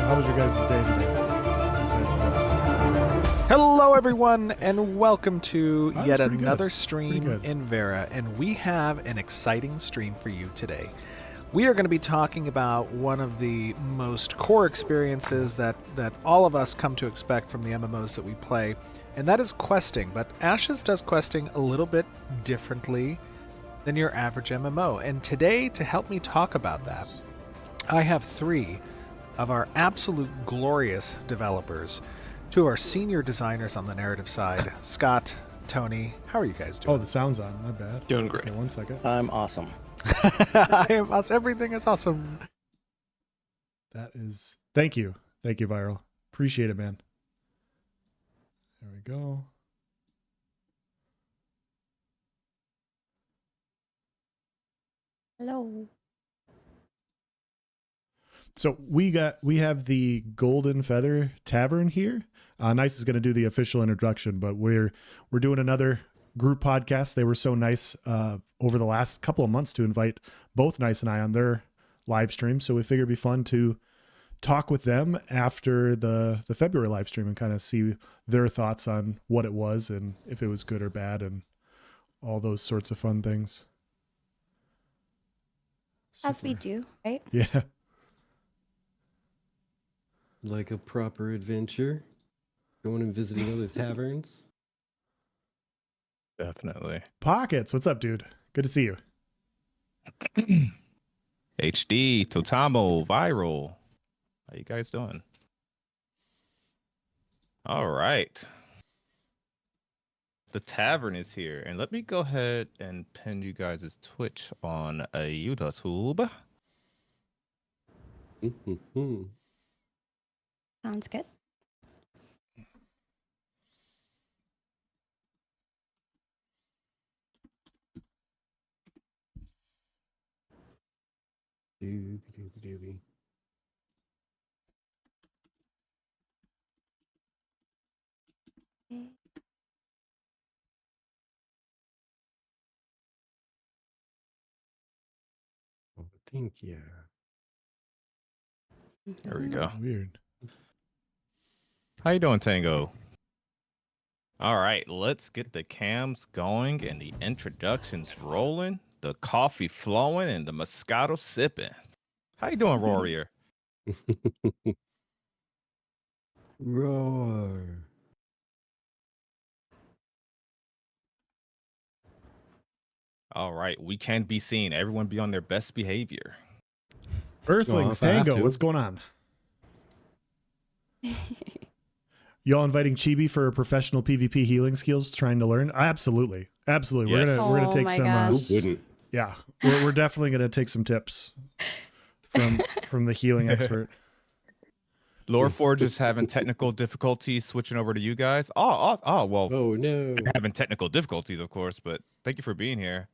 How was your guys' day today, besides the last? Hello, everyone, and welcome to yet another good. stream in Verra, and we have an exciting stream for you today. We are going to be talking about one of the most core experiences that all of us come to expect from the MMOs that we play, and that is questing. But Ashes does questing a little bit differently than your average MMO, and today, to help me talk about that, I have three of our absolute glorious developers, two of our senior designers on the narrative side, Scott, Tony. How are you guys doing? Oh, the sound's on. Not bad. Doing great. Okay, 1 second. I'm awesome. I am awesome. Everything is awesome. That is... Thank you, Viral. Appreciate it, man. There we go. Hello. So we have the Golden Feather Tavern here. Nice is going to do the official introduction, but we're doing another group podcast. They were so nice over the last couple of months to invite both Nice and I on their live stream. So we figured it'd be fun to talk with them after the February live stream and kind of see their thoughts on what it was and if it was good or bad and all those sorts of fun things. As we do, right? Yeah. Like a proper adventure, going and visiting other taverns. Definitely. Pockets, what's up, dude? Good to see you. HD, Totamo, Viral. How you guys doing? All right. The Tavern is here. And let me go ahead and pin you guys' Twitch on a YouTube. Sounds good. Doobie. Okay. Oh, thank you. There we go. Weird. How you doing, Tango? All right, let's get the cams going and the introductions rolling, the coffee flowing, and the Moscato sipping. How you doing, Warrior? Roar. All right, we can be seen. Everyone be on their best behavior. Earthlings, if I have Tango, to. what's going on? Y'all inviting Chibi for professional PvP healing skills, trying to learn? Absolutely. Yes. We're gonna take my some. gosh. Who wouldn't? Yeah, we're definitely gonna take some tips from the healing expert. Loreforge is having technical difficulties switching over to you guys. Well, Oh no. they're having technical difficulties, of course, but thank you for being here.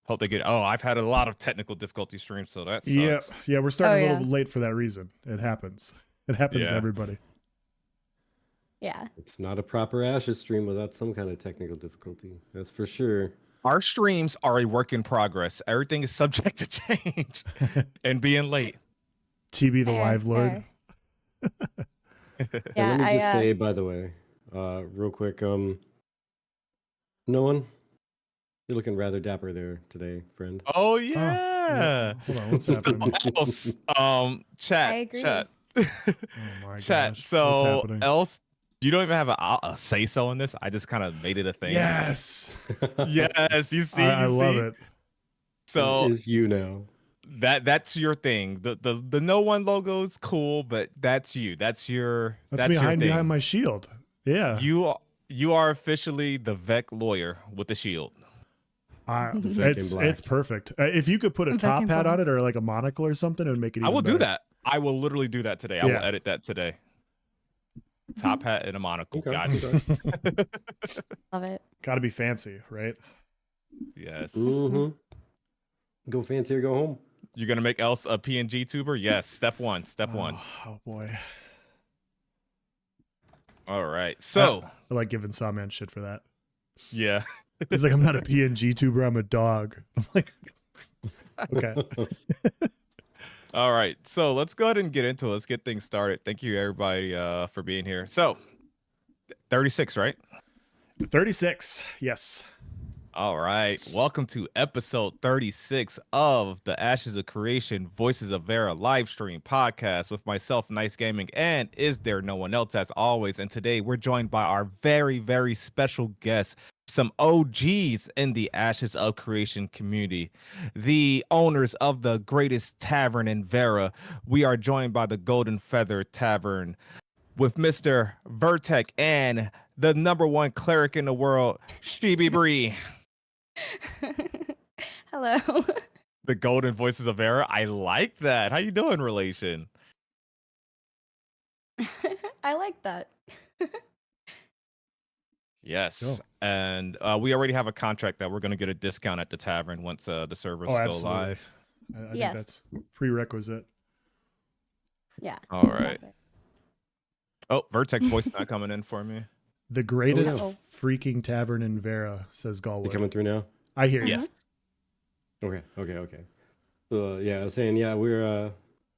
Hope they get. Oh, I've had a lot of technical difficulty streams, so that sucks. Yeah, we're starting Oh, a little late for that reason. It happens. It happens to Yeah. everybody. Yeah. It's not a proper Ashes stream without some kind of technical difficulty. That's for sure. Our streams are a work in progress. Everything is subject to change and being late. Chibi the Fair, live lord. fair. And Yeah, let me just I, say, by the way, real quick, no one, you're looking rather dapper there today, friend. Oh Yeah. yeah. Hold on, what's happening? Else, chat. I agree. Chat. Oh my Chat. gosh. What's So happening? else, you don't even have a say so in this. I just kind of made it a thing. Yes. Yes. You see. I you love see? it. So It is you now. that's your thing. The no one logo is cool, but that's you. That's your. That's your thing. behind my shield. Yeah. You are officially the Vec lawyer with the shield. Vec in black. It's perfect. If you could put a Vec top in hat on black. it or like a monocle or something, it would make it. I Even will do better. that. I will literally do that today. I will Yeah. edit that today. Top hat and a monocle. Okay, Got it. okay. love it. Got to be fancy, right? Yes. Mm-hmm. Go fancy or go home. You're gonna make Else a PNG tuber? Yes. Step one. Step one. Oh boy. All right. So, I like giving Sawman shit for that. yeah. He's like, I'm not a PNG tuber, I'm a dog. I'm like, okay. All right. So let's go ahead and get into it. Let's get things started. Thank you, everybody, for being here. So, 36, right? 36. Yes. All right. Welcome to episode 36 of the Ashes of Creation Voices of Verra live stream podcast with myself, Nice Gaming, and Is There No One Else, as always. And today we're joined by our very, very special guests, some OGs in the Ashes of Creation community, the owners of the greatest tavern in Verra. We are joined by the Golden Feather Tavern with Mr. Vertec and the #1 cleric in the world, Shibi Bree. Hello. The golden voices of Verra. I like that. How you doing, relation? I like that. Yes. Cool. And we already have a contract that we're going to get a discount at the tavern once the servers go Absolutely. live. I Yes. think that's prerequisite. Yeah. All right. love it. Oh, Vertex voice is not coming in for me. The greatest Oh. freaking tavern in Verra, says You Galwood. coming through now? I hear you. Yes. Okay. So yeah, I was saying, yeah, we're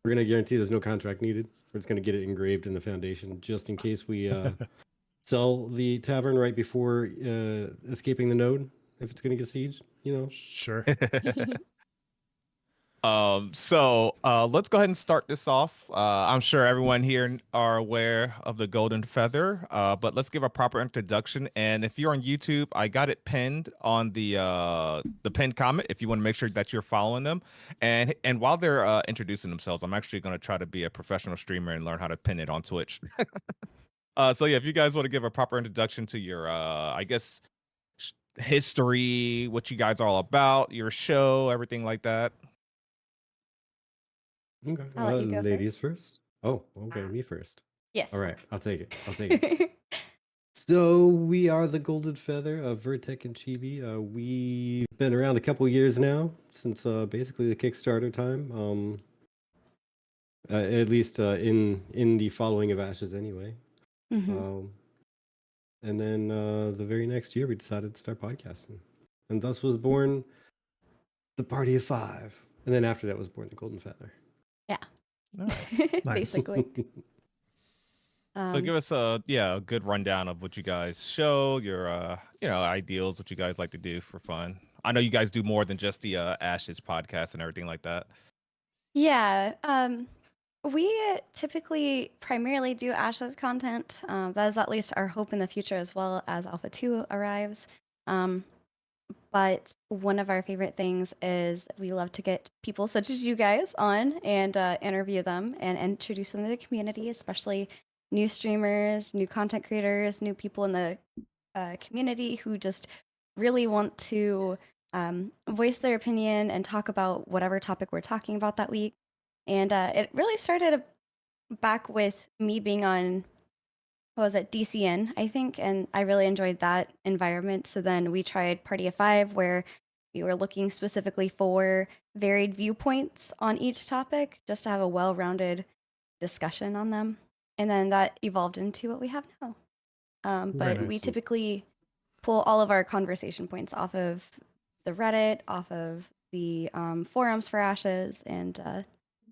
gonna guarantee there's no contract needed. We're just gonna get it engraved in the foundation, just in case we sell the tavern right before escaping the node, if it's gonna get sieged. You know. Sure. So let's go ahead and start this off. I'm sure everyone here are aware of the Golden Feather, but let's give a proper introduction. And if you're on YouTube, I got it pinned on the pinned comment. If you want to make sure that you're following them, and while they're introducing themselves, I'm actually going to try to be a professional streamer and learn how to pin it on Twitch. So yeah, if you guys want to give a proper introduction to your, I guess, history, what you guys are all about, your show, everything like that. Okay. I'll let you go Ladies first. Oh, okay, me first. Yes. All right, I'll take it. So we are the Golden Feather of Vertec and Chibi. We've been around a couple years now, since basically the Kickstarter time. At least in the following of Ashes, anyway. Mhm. And then the very next year, we decided to start podcasting, and thus was born the Party of Five. And then after that was born the Golden Feather. Nice. Basically. So give us a good rundown of what you guys show, your ideals, what you guys like to do for fun. I know you guys do more than just the Ashes podcast and everything like that. Yeah. We typically primarily do Ashes content. That is at least our hope in the future, as well as Alpha 2 arrives. But one of our favorite things is we love to get people such as you guys on and interview them and introduce them to the community, especially new streamers, new content creators, new people in the community who just really want to voice their opinion and talk about whatever topic we're talking about that week. And it really started back with me being on, what was it, DCN, I think, and I really enjoyed that environment. So then we tried Party of Five, where we were looking specifically for varied viewpoints on each topic, just to have a well-rounded discussion on them. And then that evolved into what we have now. But we nice. typically pull all of our conversation points off of the Reddit, off of the forums for Ashes, and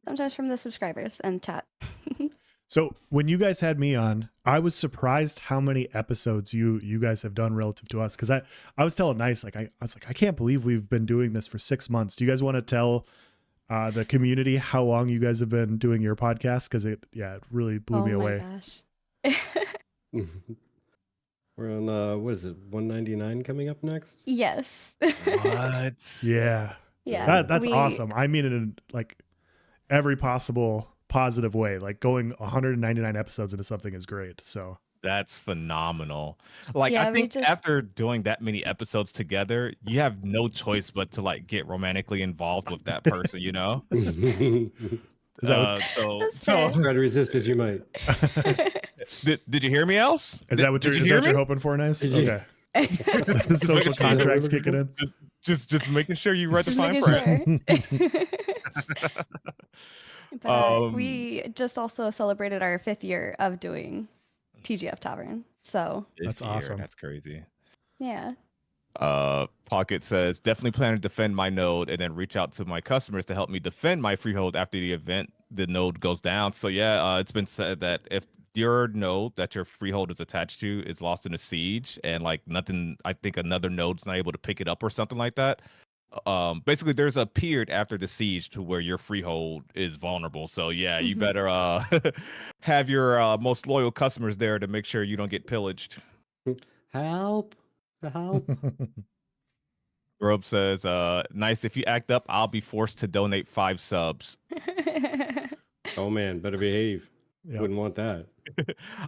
sometimes from the subscribers and chat. So when you guys had me on, I was surprised how many episodes you guys have done relative to us. Because I was telling Nice, I was like, I can't believe we've been doing this for 6 months. Do you guys want to tell the community how long you guys have been doing your podcast? Because it really blew me away. Gosh. We're on what is it, 199 coming up next? Yes. What? Yeah. Yeah. That's awesome. I mean it in like every possible positive way. Like going 199 episodes into something is great. So That's phenomenal. Like, Yeah, I we think just- after doing that many episodes together, you have no choice but to like get romantically involved with that person, you know? Is that That's So fair. Try to resist as you might. did you hear me else? is that what Did you're, you hear me? hoping for, Nice? Did you- Okay. The social making sure- contracts kicking in. Just making sure you read the Just fine making print. sure. But Um, we just also celebrated our 5th year of doing TGF Tavern. So That's This year, awesome. That's crazy. yeah. Pocket says, definitely plan to defend my node and then reach out to my customers to help me defend my freehold after the event the node goes down. So yeah, it's been said that if your node that your freehold is attached to is lost in a siege and like nothing, I think another node's not able to pick it up or something like that. Basically there's a period after the siege to where your freehold is vulnerable. So yeah, you better have your most loyal customers there to make sure you don't get pillaged. Help! Help! Rob says, nice. If you act up, I'll be forced to donate 5 subs. Oh man, better behave. Yep. Wouldn't want that.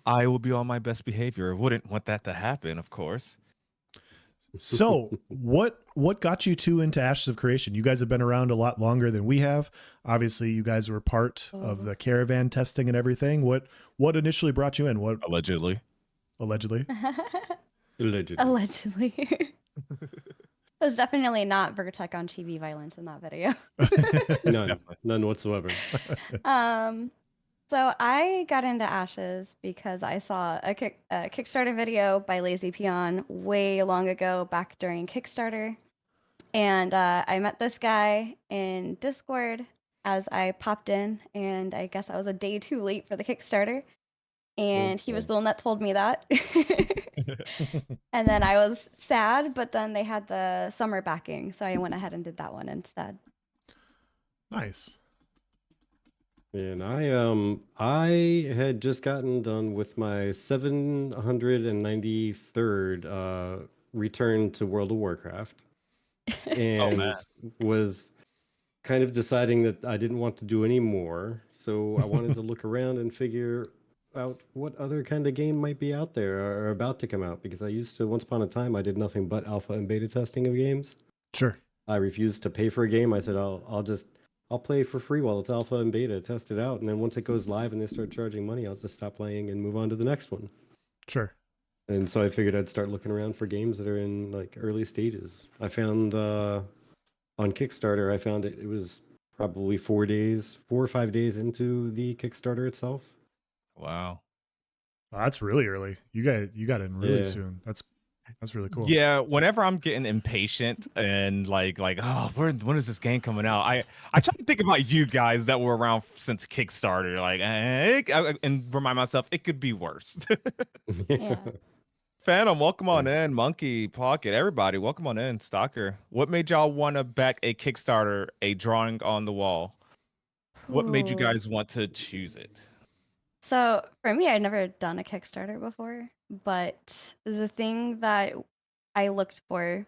I will be on my best behavior. Wouldn't want that to happen, of course. So what got you two into Ashes of Creation? You guys have been around a lot longer than we have. Obviously, you guys were part of the caravan testing and everything. What initially brought you in? What Allegedly. allegedly? Allegedly. Allegedly. It was definitely not Vertec on TV violence in that video. None whatsoever. So I got into Ashes because I saw a Kickstarter video by Lazy Peon way long ago, back during Kickstarter. And I met this guy in Discord as I popped in, and I guess I was a day too late for the Kickstarter. And he was the one that told me that. And then I was sad, but then they had the summer backing, so I went ahead and did that one instead. Nice. And I had just gotten done with my 793rd return to World of Warcraft, and was kind of deciding that I didn't want to do any more. So I wanted to look around and figure out what other kind of game might be out there or about to come out, because I used to, once upon a time, I did nothing but alpha and beta testing of games. Sure. I refused to pay for a game. I said I'll play for free while it's alpha and beta, test it out, and then once it goes live and they start charging money, I'll just stop playing and move on to the next one. Sure. And so I figured I'd start looking around for games that are in like early stages. I found on Kickstarter, I found it was probably 4 or 5 days into the Kickstarter itself. Wow. Oh, that's really early. You got in really Yeah. soon. That's really cool. Yeah, whenever I'm getting impatient and like oh, when is this game coming out? I try to think about you guys that were around since Kickstarter, like and remind myself it could be worse. Yeah. Phantom, welcome on in. Monkey, Pocket, everybody, welcome on in. Stalker, what made y'all want to back a Kickstarter, a drawing on the wall? What made you Ooh. guys want to choose it? So for me, I'd never done a Kickstarter before, but the thing that I looked for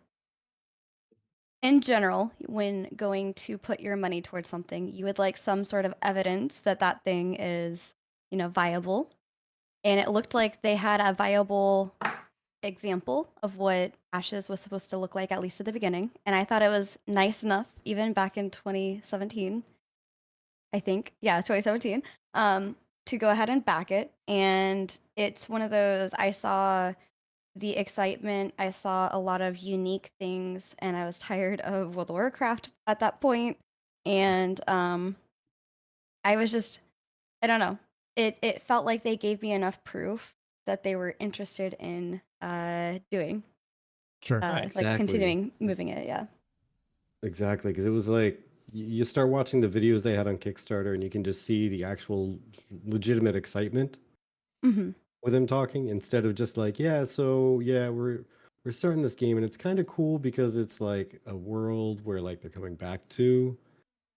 in general, when going to put your money towards something, you would like some sort of evidence that that thing is, viable. And it looked like they had a viable example of what Ashes was supposed to look like, at least at the beginning. And I thought it was nice enough, even back in 2017, I think. Yeah, 2017. To go ahead and back it. And it's one of those, I saw the excitement, I saw a lot of unique things, and I was tired of World of Warcraft at that point. And I was just, I don't know. It felt like they gave me enough proof that they were interested in doing, Sure. like Exactly. continuing moving it. Yeah. Exactly, because it was like you start watching the videos they had on Kickstarter, and you can just see the actual legitimate excitement Hmm. with them talking, instead of just like, yeah, so yeah, we're starting this game, and it's kind of cool because it's like a world where like they're coming back to,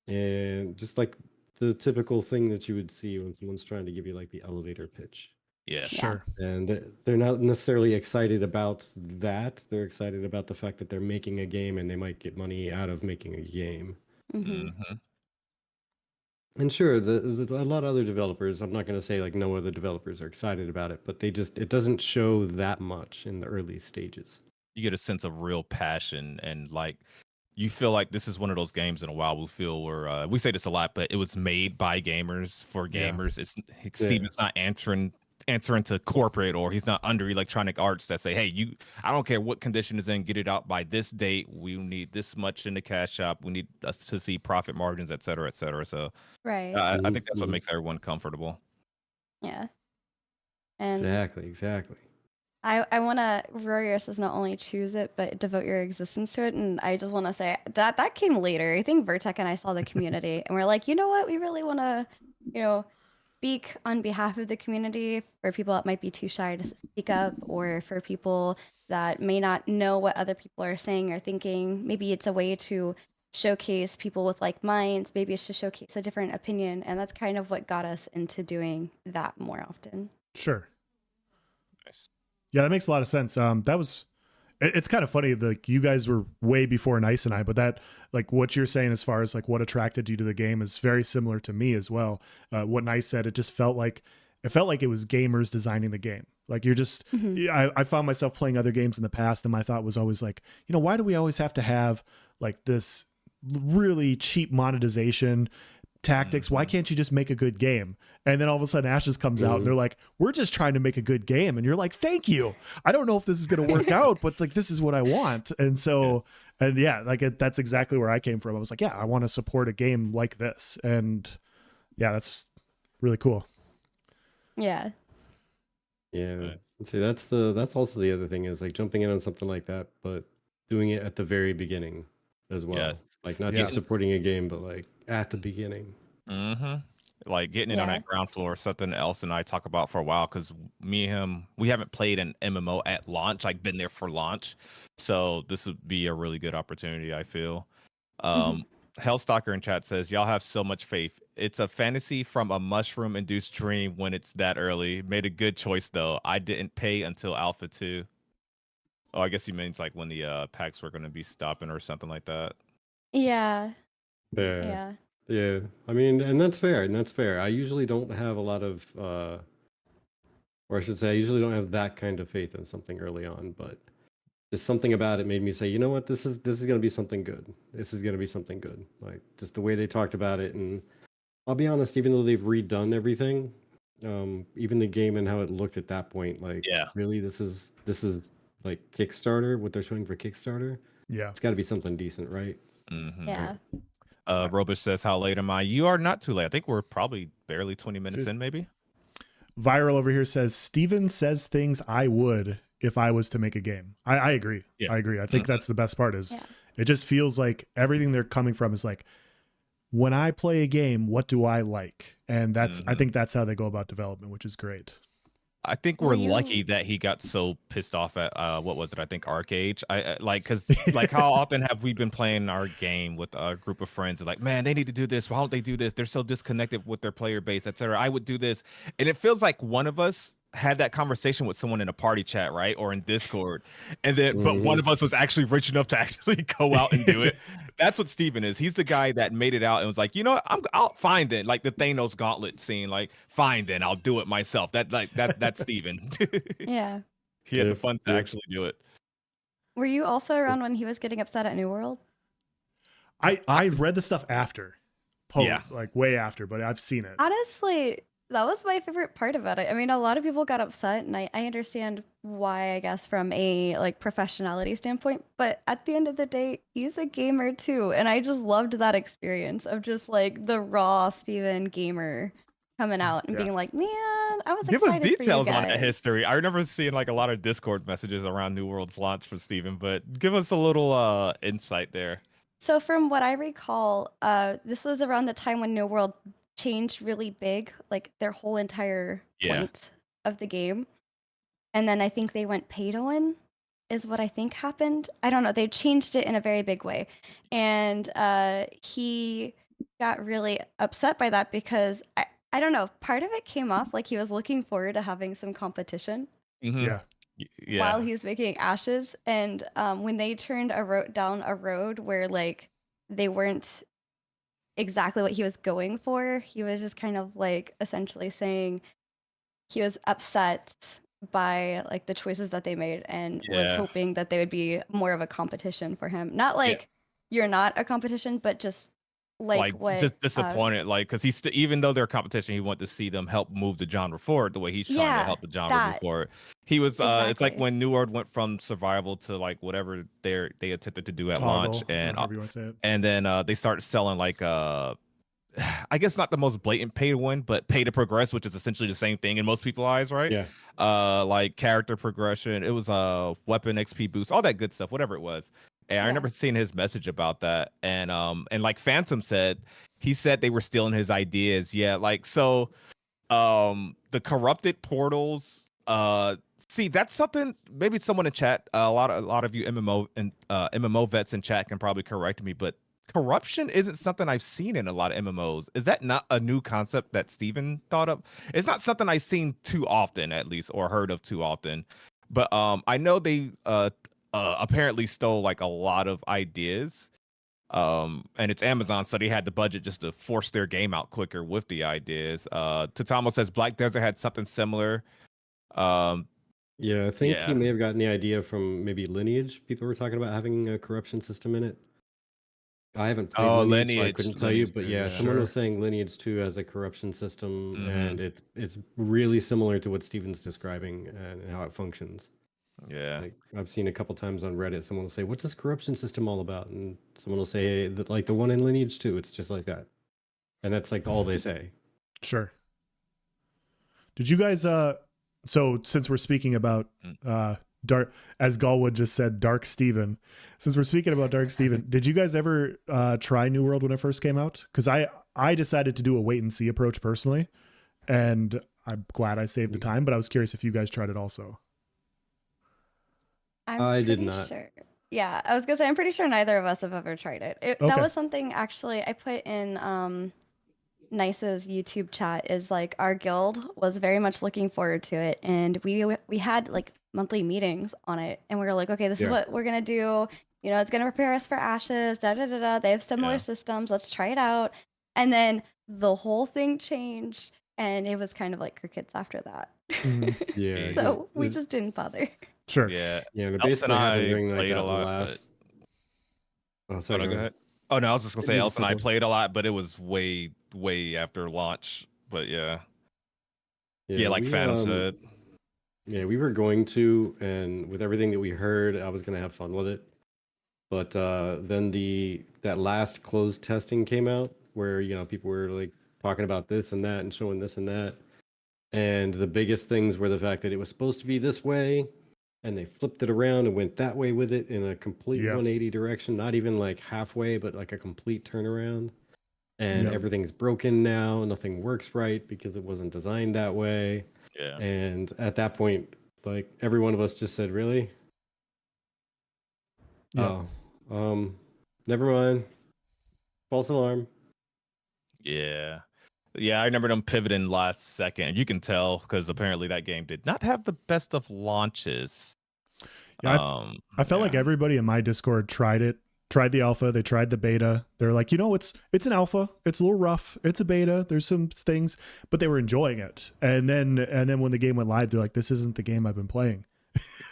and just like the typical thing that you would see when someone's trying to give you like the elevator pitch. Yeah. Sure. And they're not necessarily excited about that. They're excited about the fact that they're making a game and they might get money out of making a game. Hmm. And sure, a lot of other developers, I'm not going to say like no other developers are excited about it, but it doesn't show that much in the early stages. You get a sense of real passion and like you feel like this is one of those games in a while we feel where we say this a lot, but it was made by gamers for Yeah. gamers. Steven's not answering to corporate, or he's not under Electronic Arts that say, hey, I don't care what condition is in, get it out by this date. We need this much in the cash shop. We need us to see profit margins, et cetera, et cetera. So Right. I think that's what Mhm. makes everyone comfortable. Yeah. And Exactly. I want to Rory says not only choose it but devote your existence to it, and I just want to say that came later. I think Vertec and I saw the community and we're like, you know what, we really want to, speak on behalf of the community for people that might be too shy to speak up, or for people that may not know what other people are saying or thinking. Maybe it's a way to showcase people with like minds. Maybe it's to showcase a different opinion, and that's kind of what got us into doing that more often. Sure. Nice. Yeah, that makes a lot of sense. It's kind of funny. Like, you guys were way before Nice and I, but that, like, what you're saying as far as like what attracted you to the game is very similar to me as well. What Nice said, it felt like it was gamers designing the game. Like, you're just, I found myself playing other games in the past, and my thought was always like, why do we always have to have like this really cheap monetization tactics? Why can't you just make a good game? And then all of a sudden Ashes comes out and they're like, we're just trying to make a good game. And you're like, thank you. I don't know if this is going to work out, but like, this is what I want. And so, that's exactly where I came from. I was like, yeah, I want to support a game like this. And yeah, that's really cool. Yeah. See, that's also the other thing, is like jumping in on something like that, but doing it at the very beginning as well. Yes. Like, not just supporting a game, but like at the beginning. Like getting in on that ground floor, something else and I talk about for a while, because me and him, we haven't played an MMO at launch, like been there for launch. So this would be a really good opportunity, I feel. Hellstalker in chat says, y'all have so much faith. It's a fantasy from a mushroom-induced dream when it's that early. Made a good choice, though. I didn't pay until Alpha 2. Oh, I guess he means like when the packs were going to be stopping or something like that. Yeah. Yeah. I mean, and that's fair. I usually don't have a lot of, or I should say, I usually don't have that kind of faith in something early on, but just something about it made me say, you know what, this is going to be something good. This is going to be something good. Like, just the way they talked about it. And I'll be honest, even though they've redone everything, even the game and how it looked at that point, like, really, this is like Kickstarter, what they're showing for Kickstarter. Yeah. It's got to be something decent, right? Yeah. Robish says, how late am I? You are not too late. I think we're probably barely 20 minutes in, maybe. Viral over here says, Steven says things I would if I was to make a game. I agree. I agree. I think that's the best part, is it just feels like everything they're coming from is like, when I play a game, what do I like? And that's, I think that's how they go about development, which is great. I think we're lucky that he got so pissed off at what was it? I think Arcade. Because like, how often have we been playing our game with a group of friends and like, man, they need to do this. Why don't they do this? They're so disconnected with their player base, etc. I would do this, and it feels like one of us had that conversation with someone in a party chat, right, or in Discord, and then but one of us was actually rich enough to actually go out and do it. That's what Steven is. He's the guy that made it out and was like, you know what, I'll fine then, like the Thanos gauntlet scene, like, fine then, I'll do it myself. That's Steven. Yeah. He had the fun to actually do it. Were you also around when he was getting upset at New World? I read the stuff after, like way after, but I've seen it. Honestly, that was my favorite part about it. I mean, a lot of people got upset, and I understand why, I guess, from a like professionality standpoint. But at the end of the day, he's a gamer too, and I just loved that experience of just like the raw Steven gamer coming out and being like, "Man, I was Give us excited details for you on that guys." history. I remember seeing like a lot of Discord messages around New World's launch for Steven, but give us a little insight there. So from what I recall, this was around the time when New World changed really big, like their whole entire point of the game. And then I think they went pay to win is what I think happened. I don't know. They changed it in a very big way. And he got really upset by that because I don't know, part of it came off like he was looking forward to having some competition. Yeah. While he's making Ashes. And when they turned down a road where like they weren't exactly what he was going for, he was just kind of like essentially saying he was upset by like the choices that they made and was hoping that they would be more of a competition for him. Not like you're not a competition, but just like what, just disappointed, like, because he's even though they're a competition, he wanted to see them help move the genre forward the way he's trying to help the genre move forward. He was it's like when New World went from survival to like whatever they attempted to do at launch, and then they started selling like I guess not the most blatant pay to win, but pay to progress, which is essentially the same thing in most people's eyes, right? like character progression. It was a weapon XP boost, all that good stuff, whatever it was. And I Yeah. remember seeing his message about that. And like Phantom said, he said they were stealing his ideas. Yeah, like so the corrupted portals, see, that's something maybe someone in chat, a lot of you MMO vets in chat can probably correct me, but corruption isn't something I've seen in a lot of MMOs. Is that not a new concept that Steven thought of? It's not something I've seen too often, at least, or heard of too often. But I know they apparently stole like a lot of ideas. And it's Amazon, so they had the budget just to force their game out quicker with the ideas. Tatamo says Black Desert had something similar. Yeah, I think he Yeah. may have gotten the idea from maybe Lineage. People were talking about having a corruption system in it. I haven't played Oh, Lineage, so I Lineage, couldn't tell you. Lineage But 2, yeah, yeah. someone was Sure. saying Lineage 2 has a corruption system, Mhm. and it's really similar to what Steven's describing and how it functions. Yeah. Like I've seen a couple times on Reddit, someone will say, "What's this corruption system all about?" And someone will say, hey, that like the one in Lineage 2, it's just like that, and that's like all they say. Sure. Did you guys so since we're speaking about Dark, as Galwood just said, Dark Steven, since we're speaking about Dark Steven, did you guys ever try New World when it first came out? Because I decided to do a wait and see approach personally, and I'm glad I saved the time, but I was curious if you guys tried it also. I did pretty not. Sure. Yeah, I was gonna say I'm pretty sure neither of us have ever tried it. That Okay. was something actually I put in Nice's YouTube chat. Is like our guild was very much looking forward to it, and we had like monthly meetings on it, and we were like, okay, this is Yeah. what we're gonna do. You know, it's gonna prepare us for Ashes. Da da da da. They have similar Yeah. systems. Let's try it out. And then the whole thing changed, and it was kind of like crickets after that. Mhm. Yeah, So we it- just didn't bother. Sure. Yeah. yeah, and it Elsa basically and happened I during like played a that lot, last. Oh, Oh, sorry. no, go ahead. Oh no, I was just gonna say You Elsa and I said- played a lot, but it was way after launch. But yeah, like we, Phantom said. Yeah, we were going to, and with everything that we heard, I was gonna have fun with it. But then that last closed testing came out, where people were like talking about this and that and showing this and that, and the biggest things were the fact that it was supposed to be this way, and they flipped it around and went that way with it in a complete Yep. 180 direction, not even like halfway, but like a complete turnaround. And Yep. everything's broken now. Nothing works right because it wasn't designed that way. Yeah. And at that point, like every one of us just said, "Really? Yep. Oh, never mind. False alarm." Yeah. Yeah, I remember them pivoting last second. You can tell because apparently that game did not have the best of launches. Yeah, I felt like everybody in my Discord tried the alpha, they tried the beta. They're like, it's an alpha, it's a little rough, it's a beta, there's some things, but they were enjoying it. And then when the game went live, they're like, this isn't the game I've been playing.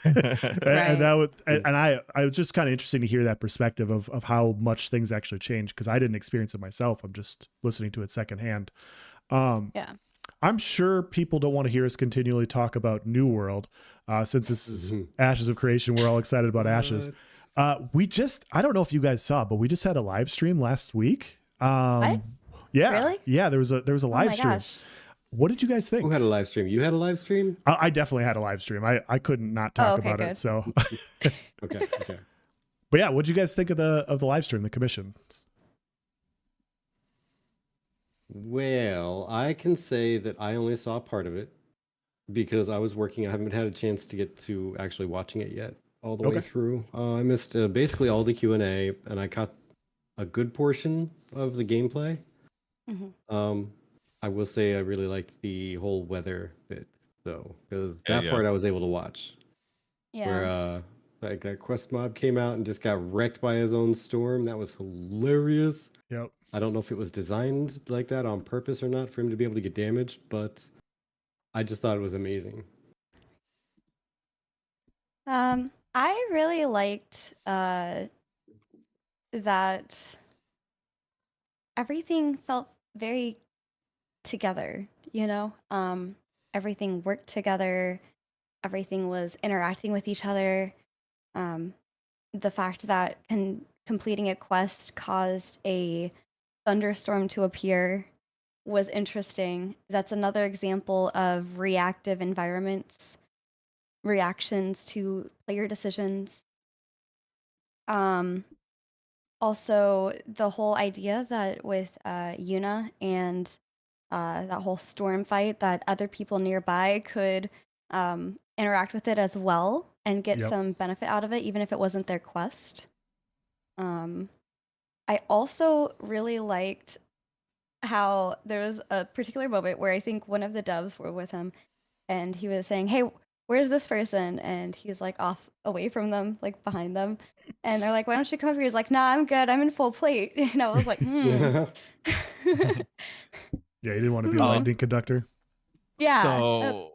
And that was, and I was just kind of interesting to hear that perspective of how much things actually changed, because I didn't experience it myself. I'm just listening to it secondhand. Yeah. I'm sure people don't want to hear us continually talk about New World, since this is Ashes of Creation. We're all excited about Ashes. I don't know if you guys saw, but we just had a live stream last week. What? Yeah, Really? yeah. There was a live Oh my stream. gosh. What did you guys think? Who had a live stream? You had a live stream? I definitely had a live stream. I couldn't not talk okay, about good. it. So, Okay. but yeah, what did you guys think of the live stream, the commission? Well, I can say that I only saw part of it because I was working. I haven't had a chance to get to actually watching it yet all the way Okay. through. I missed basically all the Q&A, and I caught a good portion of the gameplay. Mhm. I will say I really liked the whole weather bit, though, because that Yeah. part I was able to watch. Yeah. Where like that quest mob came out and just got wrecked by his own storm. That was hilarious. Yep. I don't know if it was designed like that on purpose or not for him to be able to get damaged, but I just thought it was amazing. I really liked that everything felt very together, everything worked together, everything was interacting with each other. The fact that completing a quest caused a thunderstorm to appear was interesting. That's another example of reactive environments, reactions to player decisions. Also, the whole idea that with Yuna and that whole storm fight, that other people nearby could interact with it as well and get Yep. some benefit out of it, even if it wasn't their quest. I also really liked how there was a particular moment where I think one of the doves were with him and he was saying, "Hey, where's this person?" And he's like off away from them, like behind them. And they're like, "Why don't you come over here?" He's like, "Nah, I'm good. I'm in full plate." And I was like, Yeah, he didn't want to be a Hmm. lightning conductor. Yeah. So,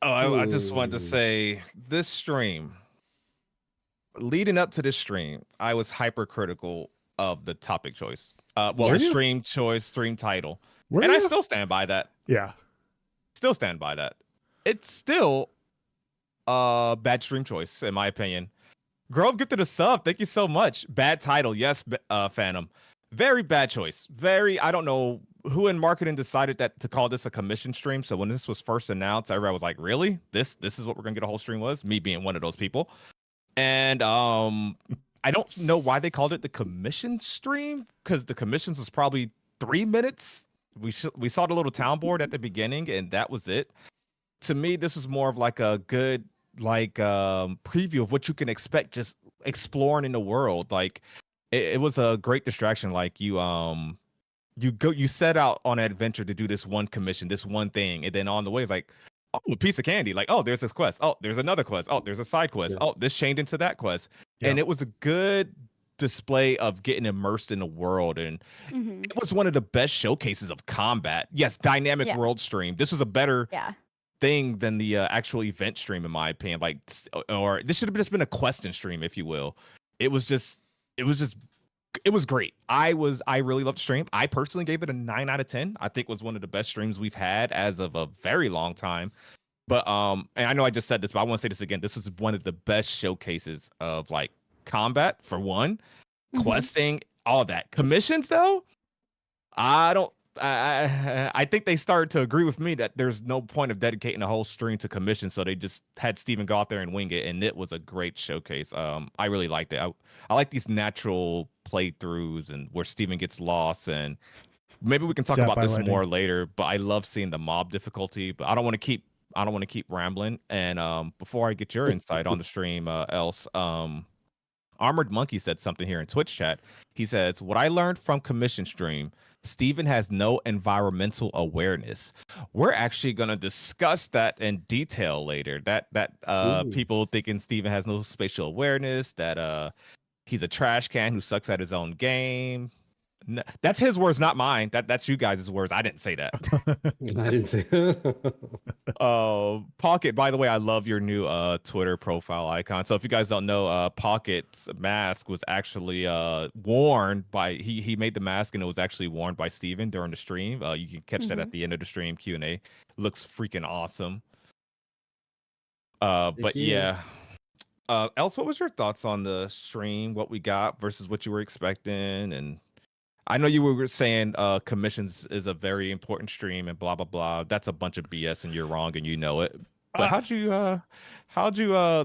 I just wanted to Ooh. say this stream, leading up to this stream, I was hypercritical of the topic choice. Well, Were the you? stream choice, stream title. Were And I you? still stand by that. Yeah. Still stand by that. It's still a bad stream choice, in my opinion. Grove gifted a sub. Thank you so much. Bad title. Yes, Phantom. Very bad choice. I don't know who in marketing decided that to call this a commission stream. So when this was first announced, everybody was like, really? This is what we're going to get a whole stream was? Me being one of those people. And I don't know why they called it the commission stream, because the commissions was probably 3 minutes. We saw the little town board at the beginning, and that was it. To me, this was more of like a good preview of what you can expect just exploring in the world. Like it was a great distraction. Like you set out on an adventure to do this one commission, this one thing, and then on the way it's like, oh, a piece of candy. Like, oh, there's this quest. Oh, there's another quest. Oh, there's a side quest. Yeah. Oh, this changed into that quest. Yeah. And it was a good display of getting immersed in the world. And Mhm. it was one of the best showcases of combat. Yes, dynamic Yeah. world stream. This was a better Yeah. thing than the actual event stream, in my opinion. Like, or this should have just been a question stream, if you will. It was great. I really loved the stream. I personally gave it a 9 out of 10. I think it was one of the best streams we've had as of a very long time. But and I know I just said this, but I want to say this again. This was one of the best showcases of like combat, for one, Mhm. questing, all that. Commissions though, I think they started to agree with me that there's no point of dedicating a whole stream to commissions, so they just had Steven go out there and wing it, and it was a great showcase. I really liked it. I like these natural playthroughs and where Steven gets lost, and maybe we can talk Zapped about by this lightning. more later. But I love seeing the mob difficulty. But I don't want to keep rambling. And before I get your insight on the stream, else Armored Monkey said something here in Twitch chat. He says, "What I learned from commission stream, Steven has no environmental awareness." We're actually going to discuss that in detail later. That Ooh. people thinking Steven has no spatial awareness, that he's a trash can who sucks at his own game. That's his words, not mine. That's you guys' words. I didn't say that. I didn't say. Pocket, by the way, I love your new Twitter profile icon. So if you guys don't know, Pocket's mask was actually worn by he made the mask, and it was actually worn by Steven during the stream. You can catch that at the end of the stream Q&A. Looks freaking awesome. But yeah. Else, what was your thoughts on the stream? What we got versus what you were expecting? And I know you were saying commissions is a very important stream and blah blah blah. That's a bunch of BS and you're wrong and you know it. But how'd you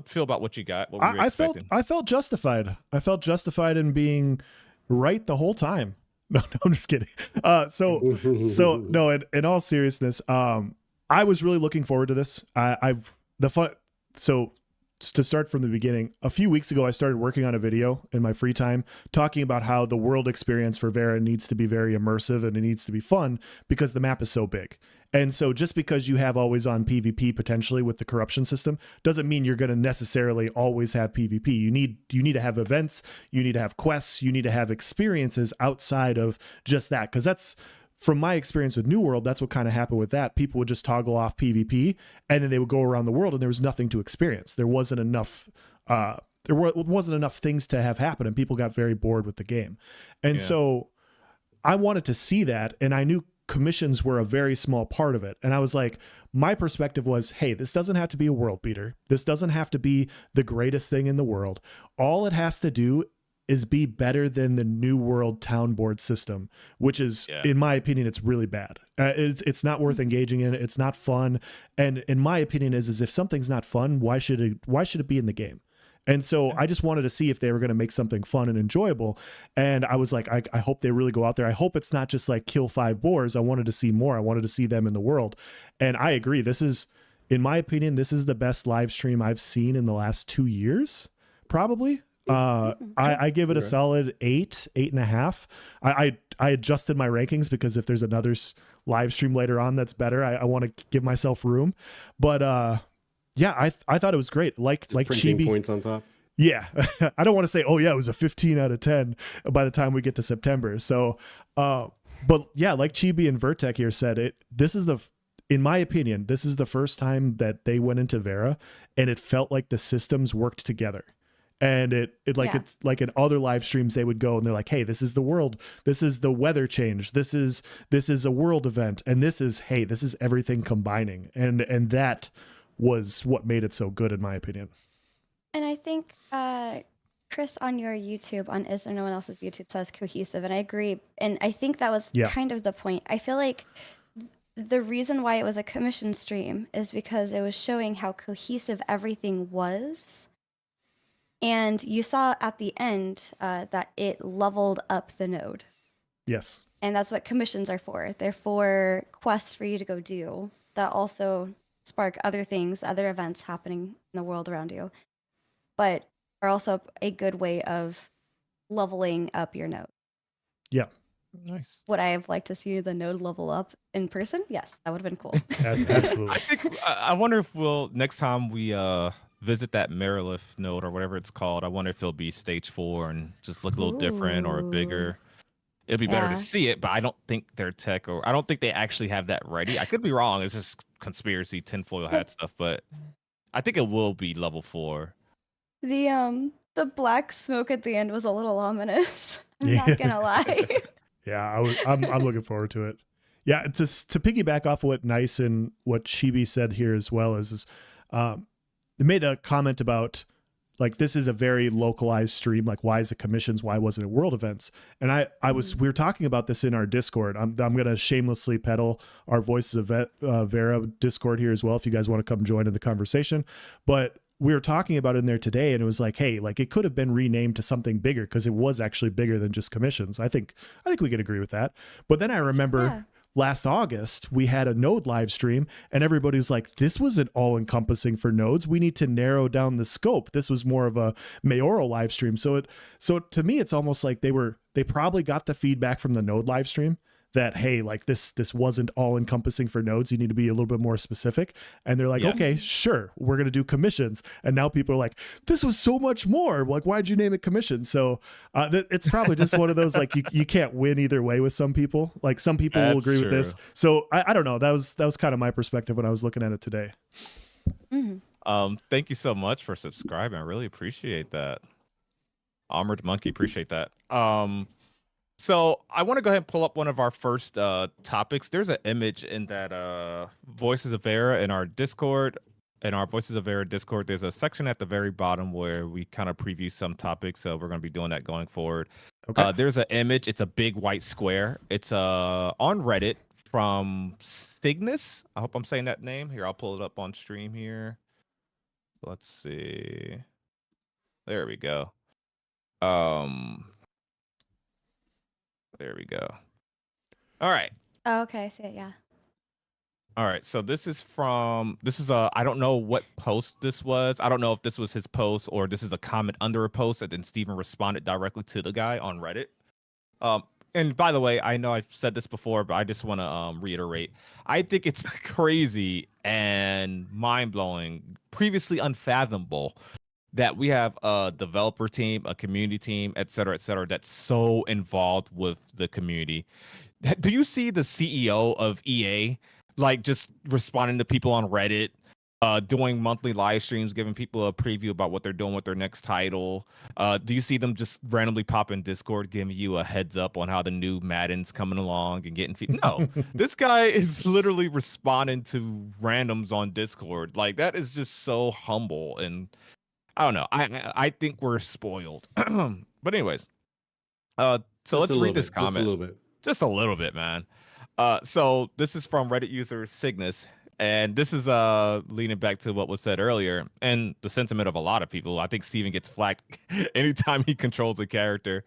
feel about what you got? What were you expecting? I felt justified. I felt justified in being right the whole time. No, I'm just kidding. So no, in all seriousness, I was really looking forward to this. So to start from the beginning, a few weeks ago, I started working on a video in my free time talking about how the world experience for Verra needs to be very immersive and it needs to be fun because the map is so big. And so just because you have always on PvP potentially with the corruption system doesn't mean you're going to necessarily always have PvP. You need to have events, you need to have quests, you need to have experiences outside of just that, because that's, from my experience with New World, that's what kind of happened with that. People would just toggle off PvP and then they would go around the world and there was nothing to experience. There wasn't enough wasn't enough things to have happen and people got very bored with the game. And so I wanted to see that, and I knew commissions were a very small part of it. And I was like, my perspective was, hey, this doesn't have to be a world beater. This doesn't have to be the greatest thing in the world. All it has to do is be better than the New World town board system, which is, in my opinion, it's really bad. It's not worth engaging in. It's not fun. And in my opinion is if something's not fun, why should it be in the game? And so I just wanted to see if they were going to make something fun and enjoyable. And I was like, I hope they really go out there. I hope it's not just like kill 5 boars. I wanted to see more. I wanted to see them in the world. And I agree. This is, in my opinion, this is the best live stream I've seen in the last 2 years, probably. I give it a solid 8.5. I adjusted my rankings because if there's another live stream later on that's better, I want to give myself room. But yeah, I thought it was great. Like Chibi points on top. Yeah, I don't want to say, oh yeah, it was a 15 out of 10 by the time we get to September. So, but yeah, like Chibi and Vertec here said, this is in my opinion, this is the first time that they went into Verra and it felt like the systems worked together. And it's like in other live streams, they would go and they're like, hey, this is the world. This is the weather change. This is a world event. And this is everything combining. And that was what made it so good, in my opinion. And I think Chris on your YouTube, on Is There No One Else's YouTube, says cohesive, and I agree. And I think that was kind of the point. I feel like the reason why it was a commission stream is because it was showing how cohesive everything was. And you saw at the end that it leveled up the node. Yes. And that's what commissions are for. They're for quests for you to go do that also spark other things, other events happening in the world around you, but are also a good way of leveling up your node. Yeah. Nice. Would I have liked to see the node level up in person? Yes, that would have been cool. Absolutely. I wonder if next time we visit that Marilith node or whatever it's called, I wonder if it'll be stage 4 and just look a little different or bigger. It'd be better to see it, but I don't think their tech, or I don't think they actually have that ready. I could be wrong. It's just conspiracy tinfoil hat stuff, but I think it will be level 4. The black smoke at the end was a little ominous. I'm not gonna lie. Yeah, I'm looking forward to it. Yeah, to piggyback off what Nice and what Chibi said here as well is they made a comment about, like, this is a very localized stream. Like, why is it commissions? Why wasn't it world events? And we were talking about this in our Discord. I'm going to shamelessly peddle our Voices of Verra Discord here as well, if you guys want to come join in the conversation. But we were talking about it in there today, and it was like, hey, like, it could have been renamed to something bigger because it was actually bigger than just commissions. I think we could agree with that. But then I remember last August, we had a node live stream and everybody was like, this wasn't all encompassing for nodes. We need to narrow down the scope. This was more of a mayoral live stream. So to me, it's almost like they probably got the feedback from the node live stream that, hey, like this wasn't all encompassing for nodes. You need to be a little bit more specific. And they're like, okay, sure, we're going to do commissions. And now people are like, this was so much more. Like, why'd you name it commission? So it's probably just one of those, like, you can't win either way with some people. Like, some people will agree with this. So I don't know. That was kind of my perspective when I was looking at it today. Mm-hmm. Thank you so much for subscribing. I really appreciate that. Armored Monkey, appreciate that. So I want to go ahead and pull up one of our first topics. There's an image in that Voices of Verra in our Discord. In our Voices of Verra Discord, there's a section at the very bottom where we kind of preview some topics. So we're going to be doing that going forward. Okay. There's an image. It's a big white square. It's on Reddit from Cygnus. I hope I'm saying that name. Here, I'll pull it up on stream here. Let's see. There we go. There we go. All right. Oh, okay, I see it, yeah. All right, so this is I don't know what post this was. I don't know if this was his post or this is a comment under a post and then Steven responded directly to the guy on Reddit. And by the way, I know I've said this before, but I just want to reiterate. I think it's crazy and mind-blowing, previously unfathomable, that we have a developer team, a community team, et cetera, that's so involved with the community. Do you see the CEO of EA, like, just responding to people on Reddit, doing monthly live streams, giving people a preview about what they're doing with their next title? Do you see them just randomly pop in Discord, giving you a heads up on how the new Madden's coming along and getting No, this guy is literally responding to randoms on Discord. Like, that is just so humble, and I don't know. I think we're spoiled. But anyways, so Just a let's little read this bit. Just a comment. little bit. Just a little bit, man. So this is from Reddit user Cygnus, and this is leaning back to what was said earlier and the sentiment of a lot of people. I think Steven gets flacked anytime he controls a character.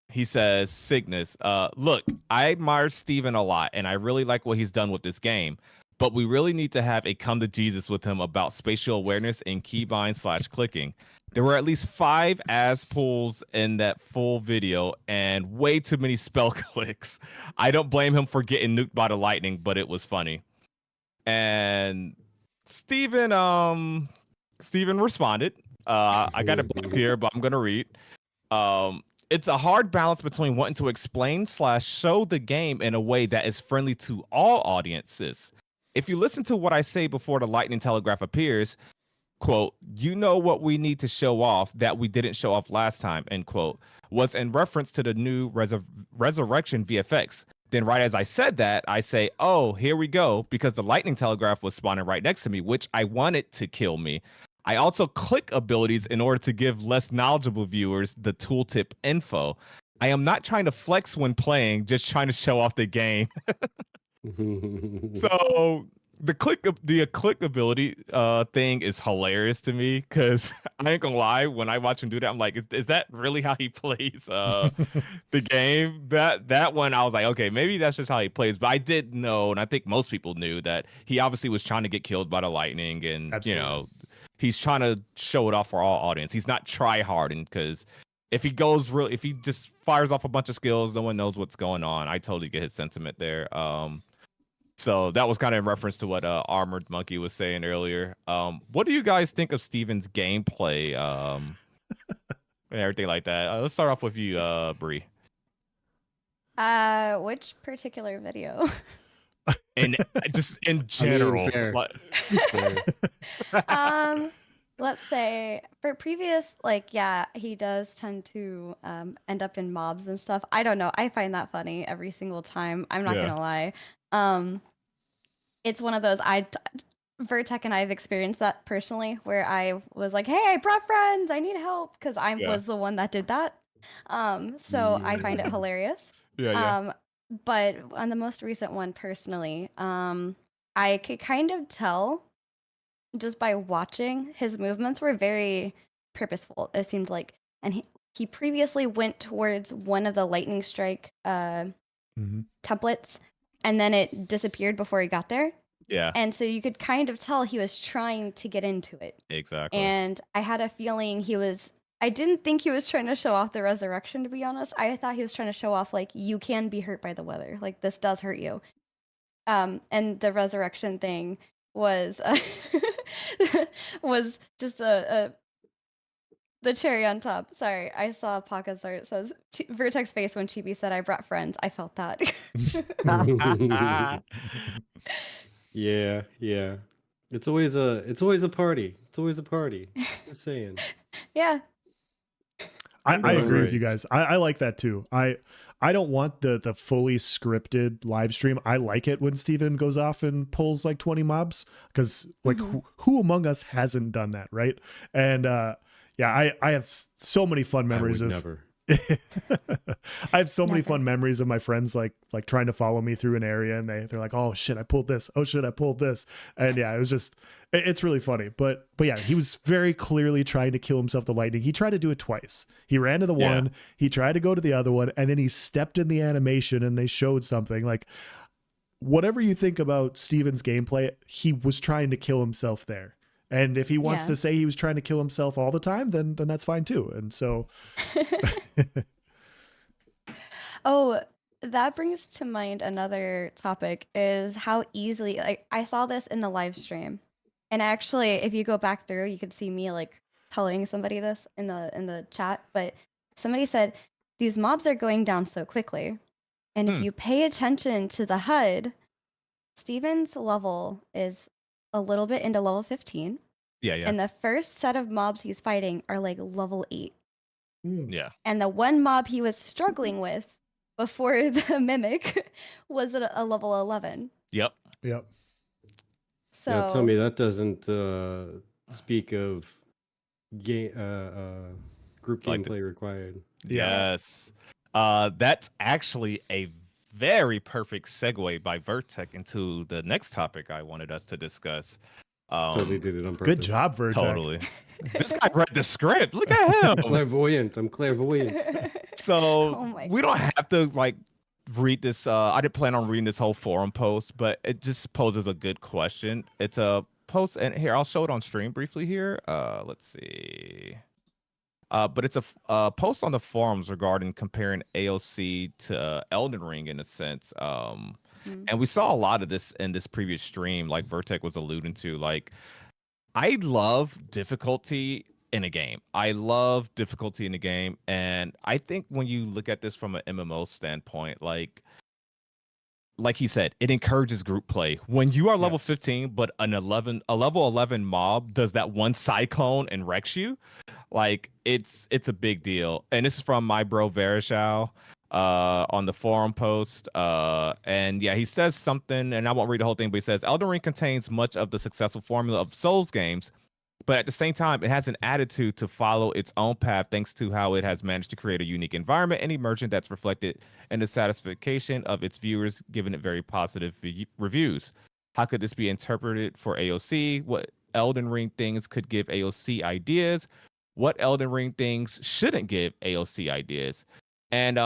He says, Cygnus, look, I admire Steven a lot, and I really like what he's done with this game. But we really need to have a come to Jesus with him about spatial awareness and keybind/clicking. There were at least 5 as pulls in that full video and way too many spell clicks. I don't blame him for getting nuked by the lightning, but it was funny. And Steven responded. I got it booked here, but I'm gonna read. It's a hard balance between wanting to explain/show the game in a way that is friendly to all audiences. If you listen to what I say before the lightning telegraph appears, quote, you know what we need to show off that we didn't show off last time, end quote, was in reference to the new Resurrection VFX. Then right as I said that, I say, oh, here we go, because the lightning telegraph was spawning right next to me, which I wanted to kill me. I also click abilities in order to give less knowledgeable viewers the tooltip info. I am not trying to flex when playing, just trying to show off the game. So the click ability thing is hilarious to me because I ain't gonna lie, when I watch him do that, I'm like, is that really how he plays the game? That one I was like, okay, maybe that's just how he plays. But I did know, and I think most people knew, that he obviously was trying to get killed by the lightning, and Absolutely. you know, he's trying to show it off for all audience. He's not try harding because if he just fires off a bunch of skills, no one knows what's going on. I totally get his sentiment there. So that was kind of in reference to what Armored Monkey was saying earlier. What do you guys think of Steven's gameplay and everything like that? Let's start off with you, Bree. Which particular video? And just in general. fair. Let's say for previous, like, yeah, he does tend to end up in mobs and stuff. I don't know. I find that funny every single time. I'm not gonna lie. It's one of those Vertec and I've experienced that personally, where I was like, "Hey, I brought friends. I need help," because I was the one that did that. So I find it hilarious. But on the most recent one, personally, I could kind of tell just by watching his movements were very purposeful. It seemed like, and he previously went towards one of the lightning strike templates, and then it disappeared before he got there. Yeah. And so you could kind of tell he was trying to get into it. Exactly. And I had a feeling I didn't think he was trying to show off the resurrection, to be honest. I thought he was trying to show off, like, you can be hurt by the weather. Like, this does hurt you. And the resurrection thing was was just the cherry on top. Sorry, I saw Paka's art. It says Vertex face when Chibi said I brought friends. I felt that. Yeah. It's always a party. It's always a party. Just saying. Yeah. I agree with you guys. I like that too. I don't want the fully scripted live stream. I like it when Steven goes off and pulls like 20 mobs, because like who among us hasn't done that, right? And yeah, I have so many fun memories of never. I have so many fun memories of my friends like trying to follow me through an area, and they're like, oh shit, I pulled this. Oh shit, I pulled this. And yeah, it was just, it's really funny. But yeah, he was very clearly trying to kill himself with the lightning. He tried to do it twice. He ran to the one, he tried to go to the other one, and then he stepped in the animation and they showed something. Like, whatever you think about Steven's gameplay, he was trying to kill himself there. And if he wants to say he was trying to kill himself all the time, then that's fine too. And so Oh, that brings to mind another topic, is how easily, like, I saw this in the live stream. And actually, if you go back through, you could see me like telling somebody this in the chat, but somebody said these mobs are going down so quickly. And if you pay attention to the HUD, Steven's level is a little bit into level 15. Yeah. And the first set of mobs he's fighting are like level 8. Yeah. And the one mob he was struggling with before the mimic was at a level 11. Yep. So Now, tell me that doesn't speak of Group Like gameplay required. Yeah. Yes. That's actually a very perfect segue by Vertec into the next topic I wanted us to discuss. Totally did it on purpose. Good job, Vertec. Totally. This guy read the script. Look at I'm him. clairvoyant. I'm clairvoyant. So Oh my we don't have to like read this. I didn't plan on reading this whole forum post, but it just poses a good question. It's a post, and here I'll show it on stream briefly here. Let's see. But it's a post on the forums regarding comparing AOC to Elden Ring in a sense. And we saw a lot of this in this previous stream, like Vertec was alluding to. Like, I love difficulty in a game. I love difficulty in a game, and I think when you look at this from an MMO standpoint, like he said, it encourages group play. When you are level 15, but a level 11 mob does that one cyclone and wrecks you, like it's a big deal. And this is from my bro Verra on the forum post. And yeah, he says something, and I won't read the whole thing, but he says Elden Ring contains much of the successful formula of Souls games, but at the same time, it has an attitude to follow its own path thanks to how it has managed to create a unique environment and emergent that's reflected in the satisfaction of its viewers, giving it very positive reviews. How could this be interpreted for AOC? What Elden Ring things could give AOC ideas? What Elden Ring things shouldn't give AOC ideas? And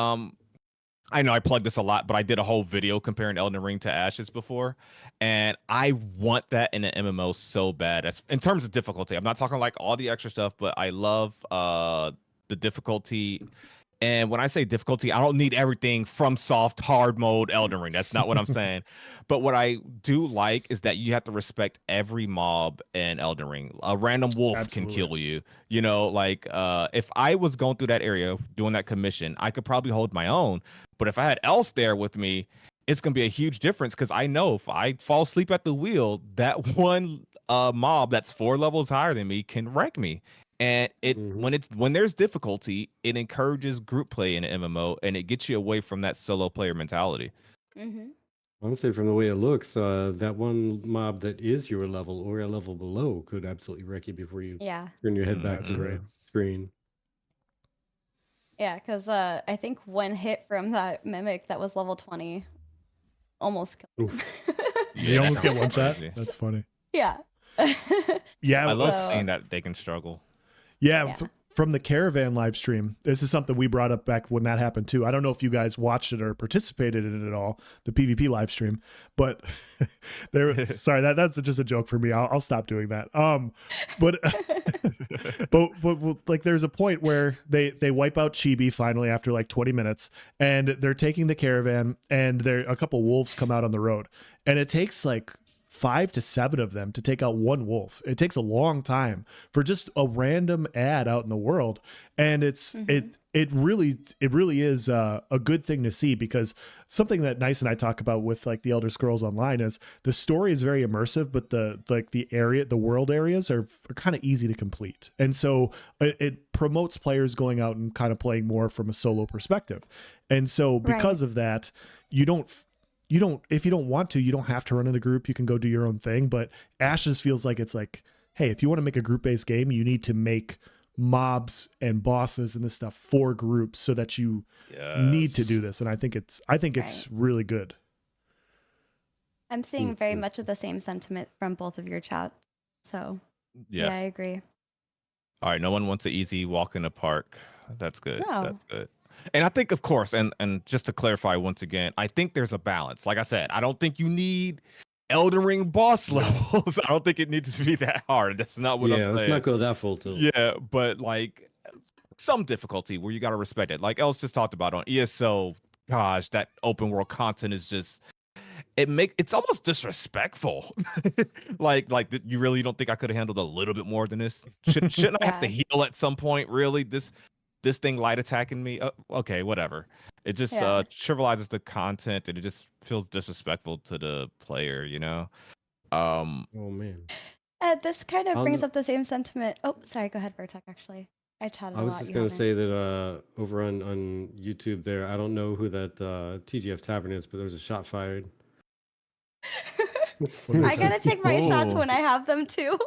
I know I plugged this a lot, but I did a whole video comparing Elden Ring to Ashes before, and I want that in an MMO so bad. As in terms of difficulty, I'm not talking like all the extra stuff, but I love the difficulty. And when I say difficulty, I don't need everything from soft, hard mode Elden Ring. That's not what I'm saying. But what I do like is that you have to respect every mob in Elden Ring. A random wolf can kill you. You know, like if I was going through that area doing that commission, I could probably hold my own. But if I had else there with me, it's going to be a huge difference because I know if I fall asleep at the wheel, that one mob that's 4 levels higher than me can wreck me. And when there's difficulty, it encourages group play in an MMO, and it gets you away from that solo player mentality. Honestly, from the way it looks, that one mob that is your level or a level below could absolutely wreck you before you turn your head back to the screen. Yeah, because I think one hit from that mimic that was level 20 almost killed him. You almost get one shot? That's funny. Yeah. Yeah. I love seeing that they can struggle. Yeah. From the Caravan live stream, this is something we brought up back when that happened too. I don't know if you guys watched it or participated in it at all, the PvP live stream, but sorry, that's just a joke for me. I'll stop doing that. But like there's a point where they wipe out Chibi finally after like 20 minutes, and they're taking the caravan, and a couple wolves come out on the road, and it takes like 5 to 7 of them to take out one wolf. It takes a long time for just a random ad out in the world, and it really is a good thing to see, because something that Nice and I talk about with like the Elder Scrolls Online is the story is very immersive, but the world areas are kind of easy to complete, and so it promotes players going out and kind of playing more from a solo perspective. And so because of that, you don't, if you don't want to, you don't have to run in a group. You can go do your own thing. But Ashes feels like it's like, hey, if you want to make a group-based game, you need to make mobs and bosses and this stuff for groups so that you need to do this. And I think it's really good. I'm seeing very much of the same sentiment from both of your chats. So yeah, I agree. All right, no one wants an easy walk in the park. That's good. No. That's good. And I think, of course, and just to clarify once again, I think there's a balance. Like I said, I don't think you need Elden Ring boss levels. I don't think it needs to be that hard. That's not what I'm saying. Yeah, let's not go that full tilt. Yeah, but like some difficulty where you got to respect it. Like Els just talked about on ESO, gosh, that open world content is just, it's almost disrespectful. like you really don't think I could have handled a little bit more than this? Shouldn't I have to heal at some point? Really? This thing light attacking me? Okay, whatever. It just trivializes the content, and it just feels disrespectful to the player, you know? Oh man. This kind of brings up the same sentiment. Oh, sorry, go ahead, Vertec, actually. I chatted a lot. I was just going to say that over on YouTube there, I don't know who that TGF Tavern is, but there was a shot fired. I gotta take my shots when I have them too.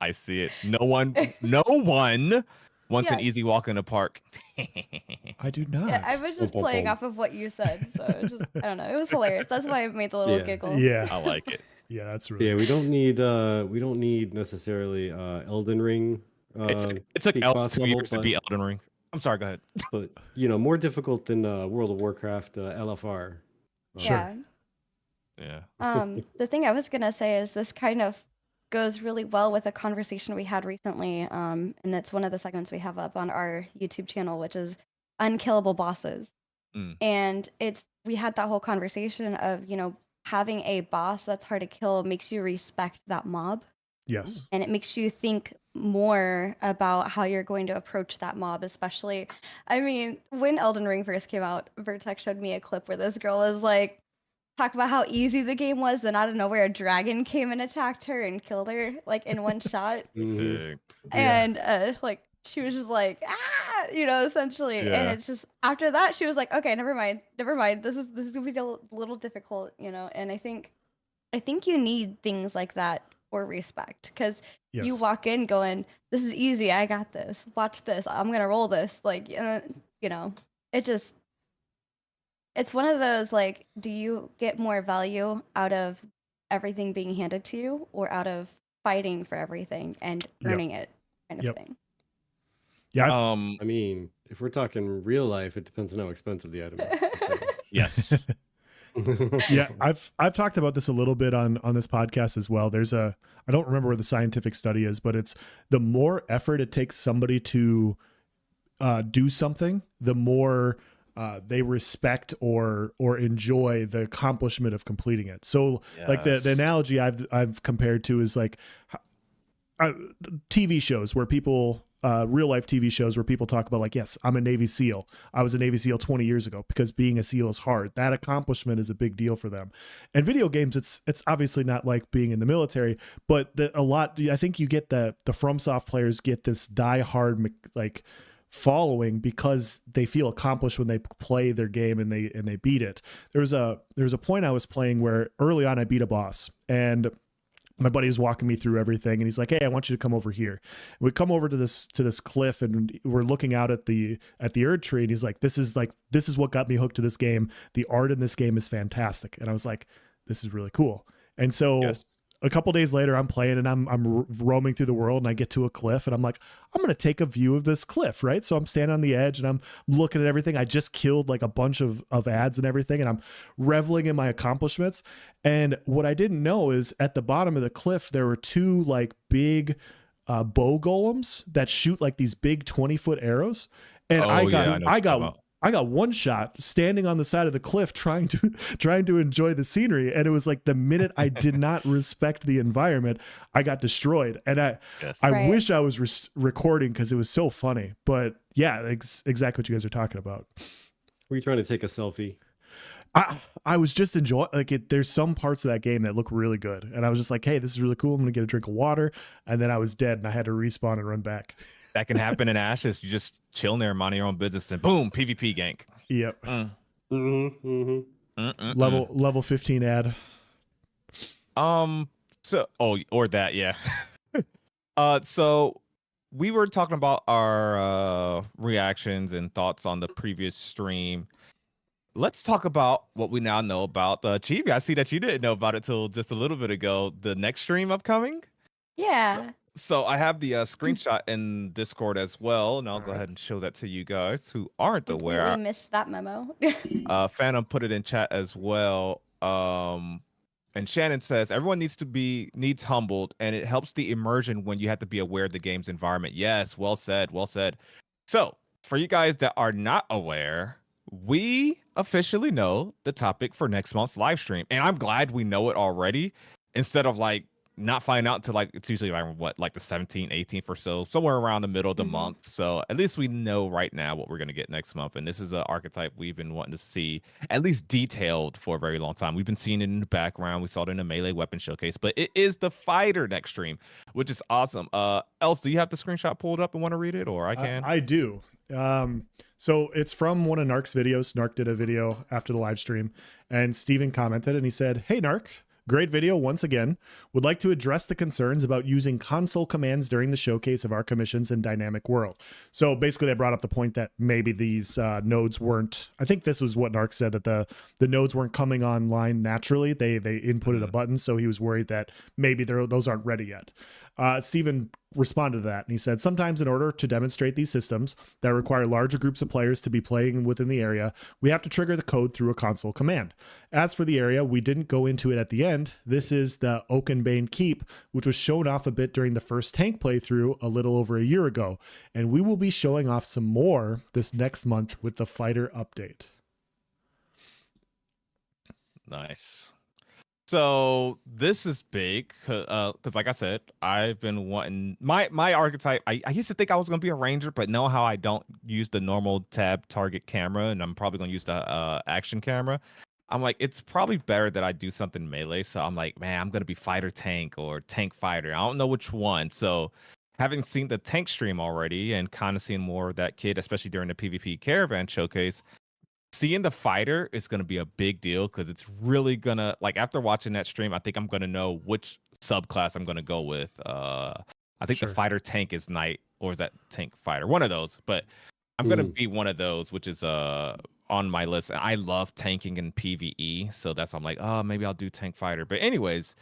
I see it. No one Once an Yeah. easy walk in the park. I do not. Yeah, I was just playing off of what you said, so it just I don't know. It was hilarious. That's why I made the little Yeah. giggle. Yeah. I like it. Yeah, that's really Yeah, we don't need necessarily Elden Ring It took peak else boss 2 level, years to beat Elden Ring. I'm sorry, go ahead. but more difficult than World of Warcraft LFR. Sure. Yeah. The thing I was gonna say is this kind of goes really well with a conversation we had recently, and it's one of the segments we have up on our YouTube channel, which is unkillable bosses. Mm. And we had that whole conversation of, having a boss that's hard to kill makes you respect that mob, Yes. and it makes you think more about how you're going to approach that mob, especially, I mean, when Elden Ring first came out, Vertex showed me a clip where this girl was like, talk about how easy the game was, then out of nowhere a dragon came and attacked her and killed her like in one shot. Perfect. Yeah. And like she was just like, essentially. And Yeah. it's just after that she was like, okay, never mind. This is gonna be a little difficult, and I think you need things like that for respect, because you Yes. walk in going, this is easy, I got this, watch this, I'm gonna roll this, like, it just, it's one of those, like, do you get more value out of everything being handed to you or out of fighting for everything and Yep. earning it kind of Yep. thing? Yeah. I mean, if we're talking real life, it depends on how expensive the item is. Yes. Yeah, I've talked about this a little bit on this podcast as well. I don't remember where the scientific study is, but it's the more effort it takes somebody to do something, the more they respect or enjoy the accomplishment of completing it. So like the analogy I've compared to is like TV shows where people real life TV shows where people talk about like, yes, I'm a Navy SEAL. I was a Navy SEAL 20 years ago, because being a SEAL is hard. That accomplishment is a big deal for them. And video games, it's obviously not like being in the military, but I think you get the FromSoft players get this die-hard like following because they feel accomplished when they play their game and they beat it. There was a point I was playing where early on I beat a boss, and my buddy was walking me through everything, and he's like, hey, I want you to come over here. And we come over to this cliff, and we're looking out at the Erd tree, and he's like, this is what got me hooked to this game. The art in this game is fantastic. And I was like, this is really cool. And so Yes. a couple days later, I'm playing and I'm roaming through the world, and I get to a cliff, and I'm like, I'm going to take a view of this cliff, right? So I'm standing on the edge and I'm looking at everything. I just killed like a bunch of ads and everything, and I'm reveling in my accomplishments. And what I didn't know is at the bottom of the cliff, there were two like big bow golems that shoot like these big 20-foot arrows. And I got one shot standing on the side of the cliff trying to enjoy the scenery, and it was like the minute I did not respect the environment, I got destroyed. And I Right. wish I was recording because it was so funny. But yeah, exactly what you guys are talking about. Were you trying to take a selfie? I was just enjoying there's some parts of that game that look really good, and I was just like, hey, this is really cool. I'm gonna get a drink of water, and then I was dead and I had to respawn and run back. That can happen in Ashes. You just chill there, minding your own business, and boom, PvP gank. Yep. Mm-hmm. Level 15 ad. Or that, yeah. So we were talking about our reactions and thoughts on the previous stream. Let's talk about what we now know about Chibi. I see that you didn't know about it till just a little bit ago. The next stream upcoming. Yeah. So I have the screenshot in Discord as well, and I'll go ahead and show that to you guys who aren't aware. Completely missed that memo. Phantom put it in chat as well. And Shannon says everyone needs humbled, and it helps the immersion when you have to be aware of the game's environment. Yes, well said, well said. So for you guys that are not aware, we officially know the topic for next month's live stream, and I'm glad we know it already instead of like not finding out until like it's usually like the 17th, 18th or so, somewhere around the middle of the month. So at least we know right now what we're gonna get next month, and this is an archetype we've been wanting to see at least detailed for a very long time. We've been seeing it in the background. We saw it in a melee weapon showcase, but it is the fighter next stream, which is awesome. Else, do you have the screenshot pulled up and want to read it, or I can? I do. So it's from one of Narc's videos. Narc did a video after the live stream, and Steven commented and he said, hey, Narc, Great video once again. Would like to address the concerns about using console commands during the showcase of our commissions in Dynamic World. So basically, they brought up the point that maybe these nodes weren't. I think this was what Narc said, that the nodes weren't coming online naturally. They inputted a button, so he was worried that maybe those aren't ready yet. Steven responded to that, and he said, sometimes in order to demonstrate these systems that require larger groups of players to be playing within the area, we have to trigger the code through a console command. As for the area, we didn't go into it at the end. This is the Oakenbane Keep, which was shown off a bit during the first tank playthrough a little over a year ago, and we will be showing off some more this next month with the fighter update. Nice. So this is big because, like I said, I've been wanting my archetype. I used to think I was going to be a ranger, but know how I don't use the normal tab target camera, and I'm probably going to use the action camera. I'm like, it's probably better that I do something melee. So I'm like, man, I'm going to be fighter tank or tank fighter. I don't know which one. So having seen the tank stream already and kind of seeing more of that kid, especially during the PvP caravan showcase, seeing the fighter is going to be a big deal because it's really going to, like, after watching that stream, I think I'm going to know which subclass I'm going to go with. I think the fighter tank is knight, or is that tank fighter? One of those, but I'm going to be one of those, which is on my list. I love tanking in PvE, so that's why I'm like, oh, maybe I'll do tank fighter. But anyways,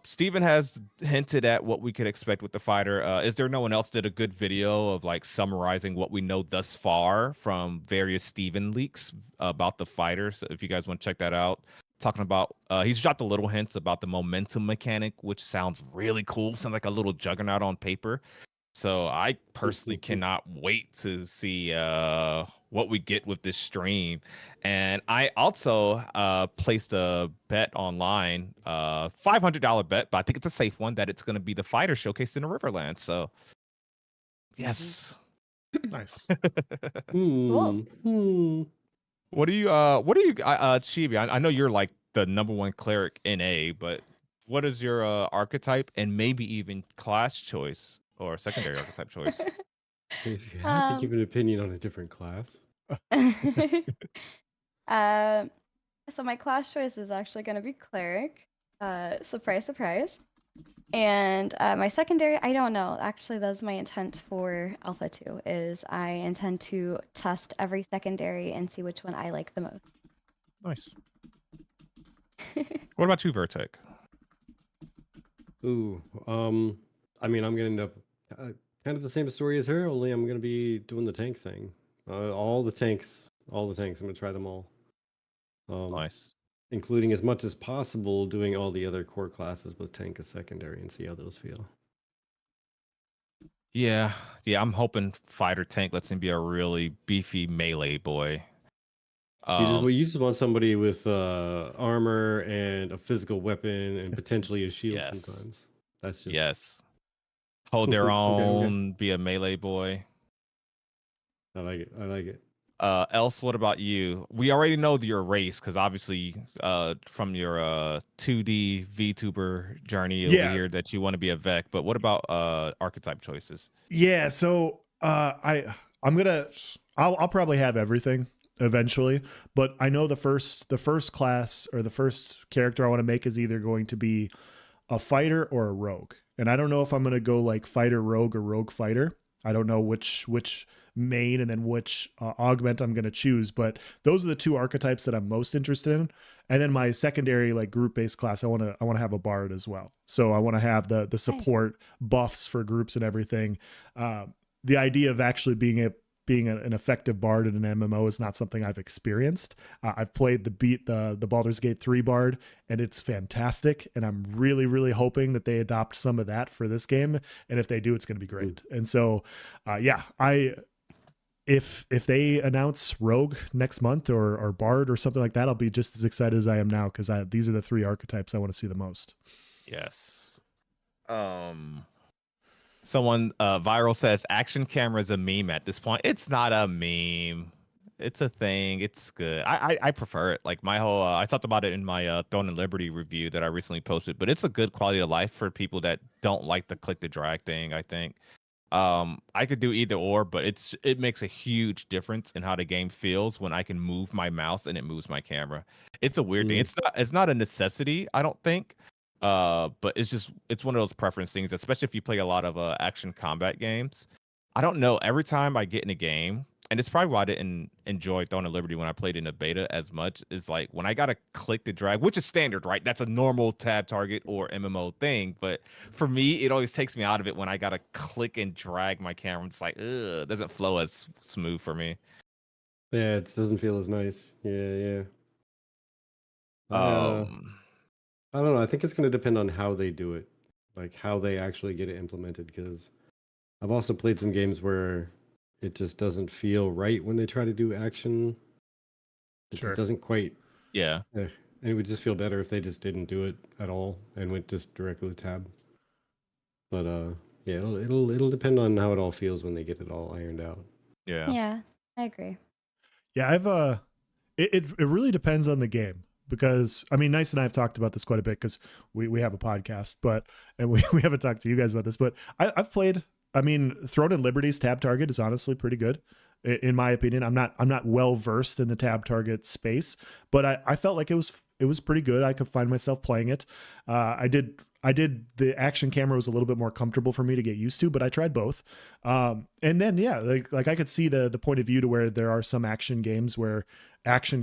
Steven has hinted at what we could expect with the fighter. Is there no one else did a good video of like summarizing what we know thus far from various Steven leaks about the fighter? So if you guys want to check that out, talking about he's dropped a little hints about the momentum mechanic, which sounds really cool. Sounds like a little juggernaut on paper. So I personally cannot wait to see what we get with this stream. And I also placed a bet online, $500 bet, but I think it's a safe one, that it's going to be the fighter showcased in the Riverlands. So yes. Nice. Cool. What do you Chibi? I know you're like the #1 cleric in A, but what is your archetype and maybe even class choice or secondary archetype choice? If you have to give an opinion on a different class. So my class choice is actually going to be cleric. Surprise, surprise. And my secondary, I don't know. Actually, that's my intent for Alpha 2, is I intend to test every secondary and see which one I like the most. Nice. What about you, Vertec? Ooh, I mean, I'm gonna end up kind of the same story as her, only I'm gonna be doing the tank thing. All the tanks. I'm gonna try them all. Nice. Including as much as possible doing all the other core classes with tank as secondary and see how those feel. Yeah, I'm hoping fighter tank lets him be a really beefy melee boy. You just want somebody with armor and a physical weapon and potentially a shield sometimes. That's just hold their own, okay. be a melee boy. I like it. Else, what about you? We already know your race because obviously from your 2D VTuber journey over here that you want to be a Vec, but what about archetype choices? Yeah, so I'll probably have everything eventually, but I know the first class or the first character I want to make is either going to be a fighter or a rogue. And I don't know if I'm going to go like fighter rogue or rogue fighter. I don't know which main and then which augment I'm going to choose, but those are the two archetypes that I'm most interested in. And then my secondary, like group-based class, I want to have a bard as well. So I want to have the support buffs for groups and everything. The idea of actually being an effective bard in an MMO is not something I've experienced. I've played the Baldur's Gate 3 bard, and it's fantastic. And I'm really, really hoping that they adopt some of that for this game. And if they do, it's going to be great. And so, if they announce Rogue next month or Bard or something like that, I'll be just as excited as I am now because these are the three archetypes I want to see the most. Yes. Someone viral says action camera is a meme at this point. It's not a meme. It's a thing. It's good. I prefer it. Like my whole I talked about it in my Throne and Liberty review that I recently posted, but it's a good quality of life for people that don't like the click to drag thing, I think. I could do either or, but it makes a huge difference in how the game feels when I can move my mouse and it moves my camera. It's a weird thing. It's not a necessity, I don't think. But it's one of those preference things, especially if you play a lot of action combat games. I don't know. Every time I get in a game, and it's probably why I didn't enjoy Throne of Liberty when I played in a beta as much, is like when I gotta click to drag, which is standard, right? That's a normal tab target or MMO thing. But for me, it always takes me out of it when I gotta click and drag my camera. It's like, ugh, it doesn't flow as smooth for me. Yeah, it doesn't feel as nice. Yeah. Um, I don't know. I think it's going to depend on how they do it, like how they actually get it implemented. Because I've also played some games where it just doesn't feel right when they try to do action. It Sure. just doesn't quite. yeah. And it would just feel better if they just didn't do it at all and went just directly to tab. But yeah, it'll depend on how it all feels when they get it all ironed out. Yeah. Yeah, I agree. Yeah, it really depends on the game, because I mean, Nice and I have talked about this quite a bit because we have a podcast, and we haven't talked to you guys about this, but I've played. I mean, Throne and Liberty's tab target is honestly pretty good, in my opinion. I'm not well versed in the tab target space, but I felt like it was pretty good. I could find myself playing it. I did. The action camera was a little bit more comfortable for me to get used to, but I tried both. And then, yeah, like I could see the point of view to where there are some action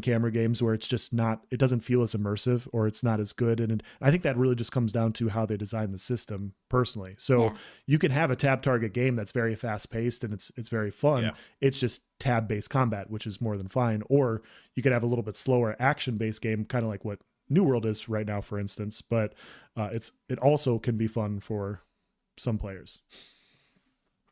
camera games where it's just not, it doesn't feel as immersive or it's not as good. And I think that really just comes down to how they design the system personally. So Yeah. you can have a tab target game that's very fast paced and it's very fun. Yeah. It's just tab based combat, which is more than fine. Or you could have a little bit slower action based game, kind of like what New World is right now, for instance, but it also can be fun for some players.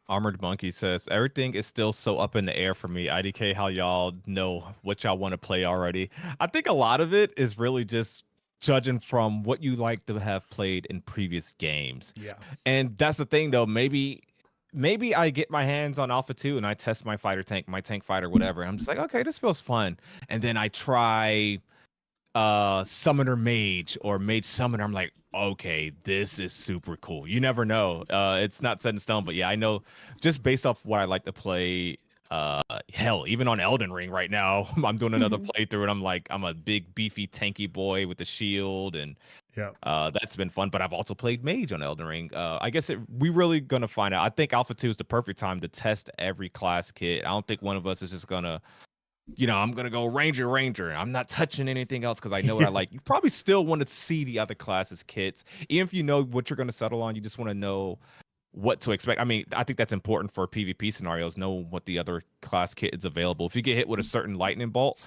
Armored Monkey says everything is still so up in the air for me. IDK, how y'all know what y'all want to play already? I think a lot of it is really just judging from what you like to have played in previous games. Yeah. And that's the thing, though. Maybe I get my hands on Alpha 2 and I test my fighter tank, my tank fighter, whatever. And I'm just like, okay, this feels fun. And then I try Summoner Mage or Mage Summoner. I'm like, okay, this is super cool. You never know. It's not set in stone, but yeah, I know just based off what I like to play. Hell, even on Elden Ring right now, I'm doing another playthrough and I'm like, I'm a big beefy tanky boy with the shield, and Yeah. that's been fun. But I've also played Mage on Elden Ring. I guess we really gonna find out. I think Alpha 2 is the perfect time to test every class kit. I don't think one of us is just gonna, I'm going to go Ranger. I'm not touching anything else because I know what I like. You probably still want to see the other classes' kits. Even if you know what you're going to settle on, you just want to know what to expect. I mean, I think that's important for PvP scenarios, know what the other class kit is available. If you get hit with a certain lightning bolt,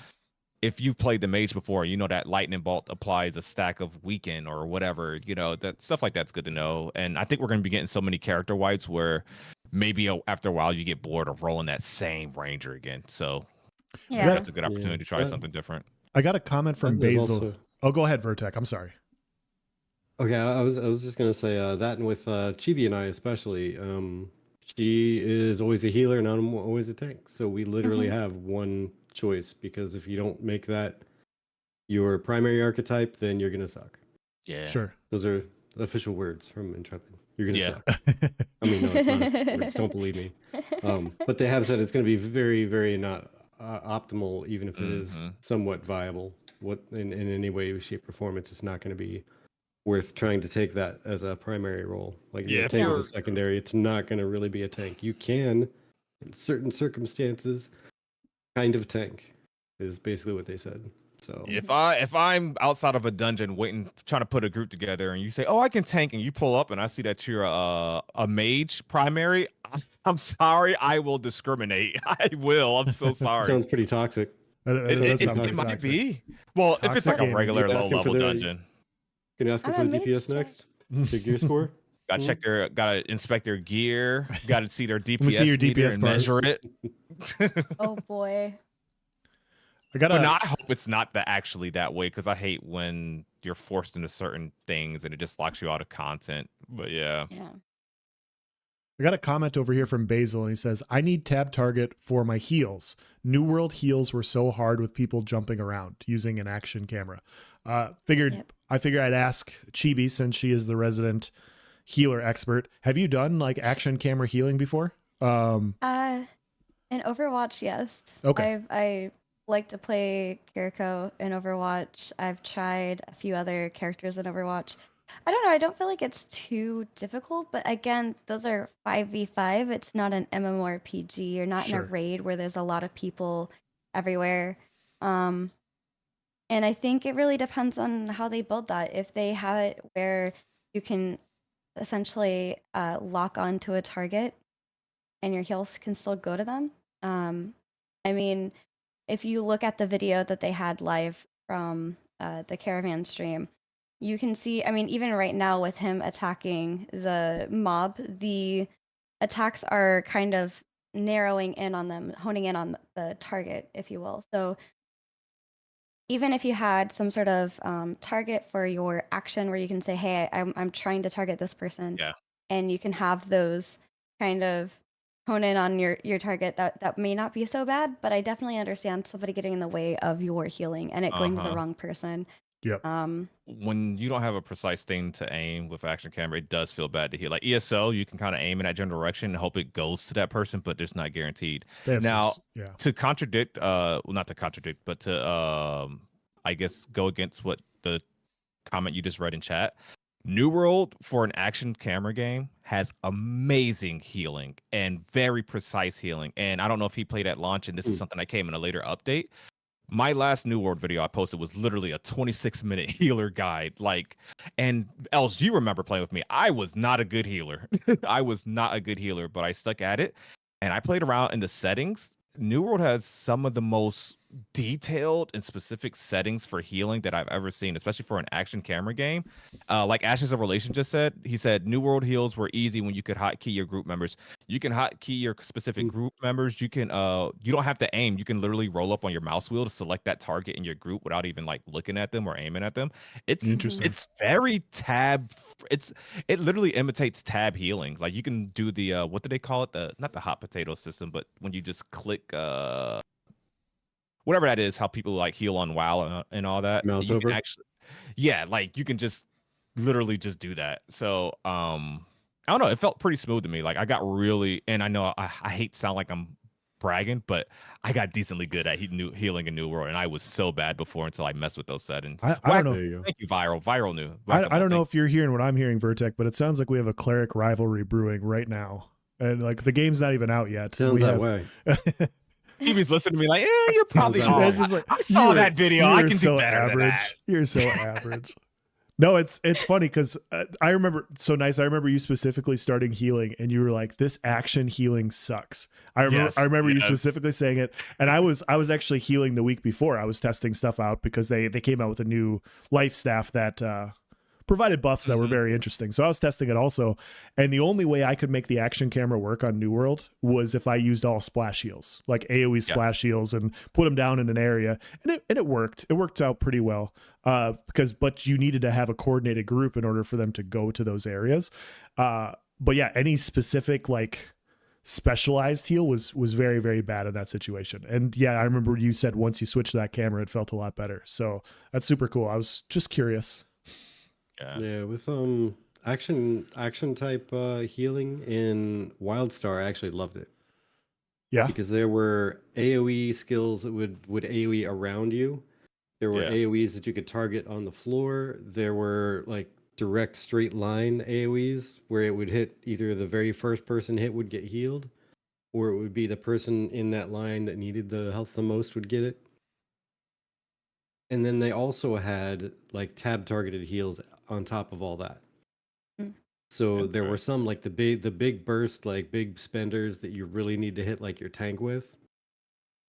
if you've played the mage before, you know that lightning bolt applies a stack of weaken or whatever, that stuff like that's good to know. And I think we're going to be getting so many character wipes where maybe after a while you get bored of rolling that same Ranger again. So Yeah. that's a good opportunity to try something different. I got a comment from There's Basil. also- Oh, go ahead, Vertec. I'm sorry. Okay, I was just gonna say that, and with Chibi and I especially, she is always a healer and I'm always a tank. So we literally have one choice, because if you don't make that your primary archetype, then you're gonna suck. Yeah. Sure. Those are official words from Intrepid. You're gonna Yeah. suck. I mean, no, it's not official words. Don't believe me. But they have said it's gonna be very, very not optimal, even if it is somewhat viable. What in any way, shape, or form, it's just not gonna be worth trying to take that as a primary role. Like if your tank is a secondary, it's not going to really be a tank. You can, in certain circumstances, kind of tank is basically what they said. So if I'm outside of a dungeon waiting, trying to put a group together, and you say, "Oh, I can tank," and you pull up, and I see that you're a mage primary, I'm sorry, I will discriminate. I will. I'm so sorry. sounds pretty toxic. It might be. Well, if it's like a regular low level dungeon. Can you ask them for the DPS next? The gear score? Gotta inspect their gear. Gotta see their DPS. Let me see your meter DPS and bars. measure it. Oh boy. But no, I hope it's not actually that way, because I hate when you're forced into certain things and it just locks you out of content. But yeah. I got a comment over here from Basil, and he says, I need tab target for my heals. New World heals were so hard with people jumping around using an action camera. I figured I'd ask Chibi, since she is the resident healer expert. Have you done like action camera healing before? In Overwatch, yes. Okay. I like to play Kiriko in Overwatch. I've tried a few other characters in Overwatch. I don't know. I don't feel like it's too difficult, but again, those are 5v5. It's not an MMORPG. You're not in a Sure. raid where there's a lot of people everywhere. And I think it really depends on how they build that. If they have it where you can essentially lock on to a target and your heals can still go to them. I mean, if you look at the video that they had live from the caravan stream, you can see, I mean, even right now with him attacking the mob, the attacks are kind of narrowing in on them, honing in on the target, if you will. So even if you had some sort of target for your action where you can say, hey, I'm trying to target this person, Yeah. and you can have those kind of hone in on your target, that may not be so bad, but I definitely understand somebody getting in the way of your healing and it going to the wrong person. Yep. When you don't have a precise thing to aim with action camera, it does feel bad to heal. Like ESO, you can kind of aim in that general direction and hope it goes to that person, but it's not guaranteed. They have Now, yeah. to contradict, well, not to contradict, but to, I guess, go against what the comment you just read in chat. New World, for an action camera game, has amazing healing and very precise healing. And I don't know if he played at launch, and this is something that came in a later update. My last New World video I posted was literally a 26-minute healer guide. Like, and Els, you remember playing with me. I was not a good healer. I was not a good healer, but I stuck at it. And I played around in the settings. New World has some of the most detailed and specific settings for healing that I've ever seen, especially for an action camera game. Like Ashes of Relation just said, he said New World heals were easy when you could hotkey your group members. You can hotkey your specific group members. You can you don't have to aim. You can literally roll up on your mouse wheel to select that target in your group without even like looking at them or aiming at them. Interesting. It's very tab. It literally imitates tab healing. Like you can do the what do they call it? The not the hot potato system, but when you just click whatever that is, how people like heal on WoW and all that. Mouse you over? can actually, yeah, like you can just literally just do that. So I don't know, it felt pretty smooth to me. Like I got really, and I know I hate to sound like I'm bragging, but I got decently good at healing in New World, and I was so bad before until I messed with those settings. I don't know. There you go. Thank you, Viral knew. I don't know if you're hearing what I'm hearing, Vertec, but it sounds like we have a cleric rivalry brewing right now. And like the game's not even out yet. Sounds that way. Stevie's listening to me like, you're probably Sounds wrong. It's just like, I saw that video. I can so do better average. than that. You're so average. No, it's funny because I remember so nice. I remember you specifically starting healing, and you were like, "This action healing sucks." I remember you specifically saying it, and I was actually healing the week before. I was testing stuff out because they came out with a new life staff that provided buffs that were very interesting. So I was testing it also, and the only way I could make the action camera work on New World was if I used all splash heals, like AoE splash heals, and put them down in an area, and it worked. It worked out pretty well. But you needed to have a coordinated group in order for them to go to those areas. But yeah, any specific like specialized heal was very, very bad in that situation. And yeah, I remember you said once you switched to that camera, it felt a lot better. So that's super cool. I was just curious. Yeah, with action type healing in WildStar, I actually loved it. Yeah. Because there were AoE skills that would AoE around you. There were AoEs that you could target on the floor. There were like direct straight line AoEs where it would hit either the very first person hit would get healed, or it would be the person in that line that needed the health the most would get it. And then they also had like tab targeted heals on top of all that. So there were some like the big burst, like big spenders that you really need to hit like your tank with.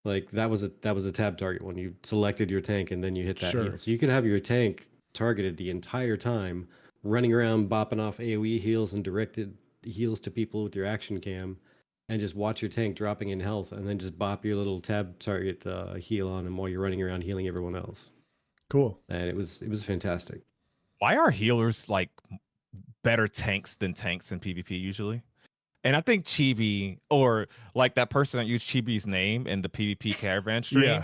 Like that was a tab target when you selected your tank and then you hit that heal. So you could have your tank targeted the entire time, running around bopping off AoE heals and directed heals to people with your action cam, and just watch your tank dropping in health, and then just bop your little tab target heal on him while you're running around healing everyone else. Cool. And it was fantastic. Why are healers like better tanks in PvP usually? And I think Chibi, or like that person that used Chibi's name in the PvP caravan stream,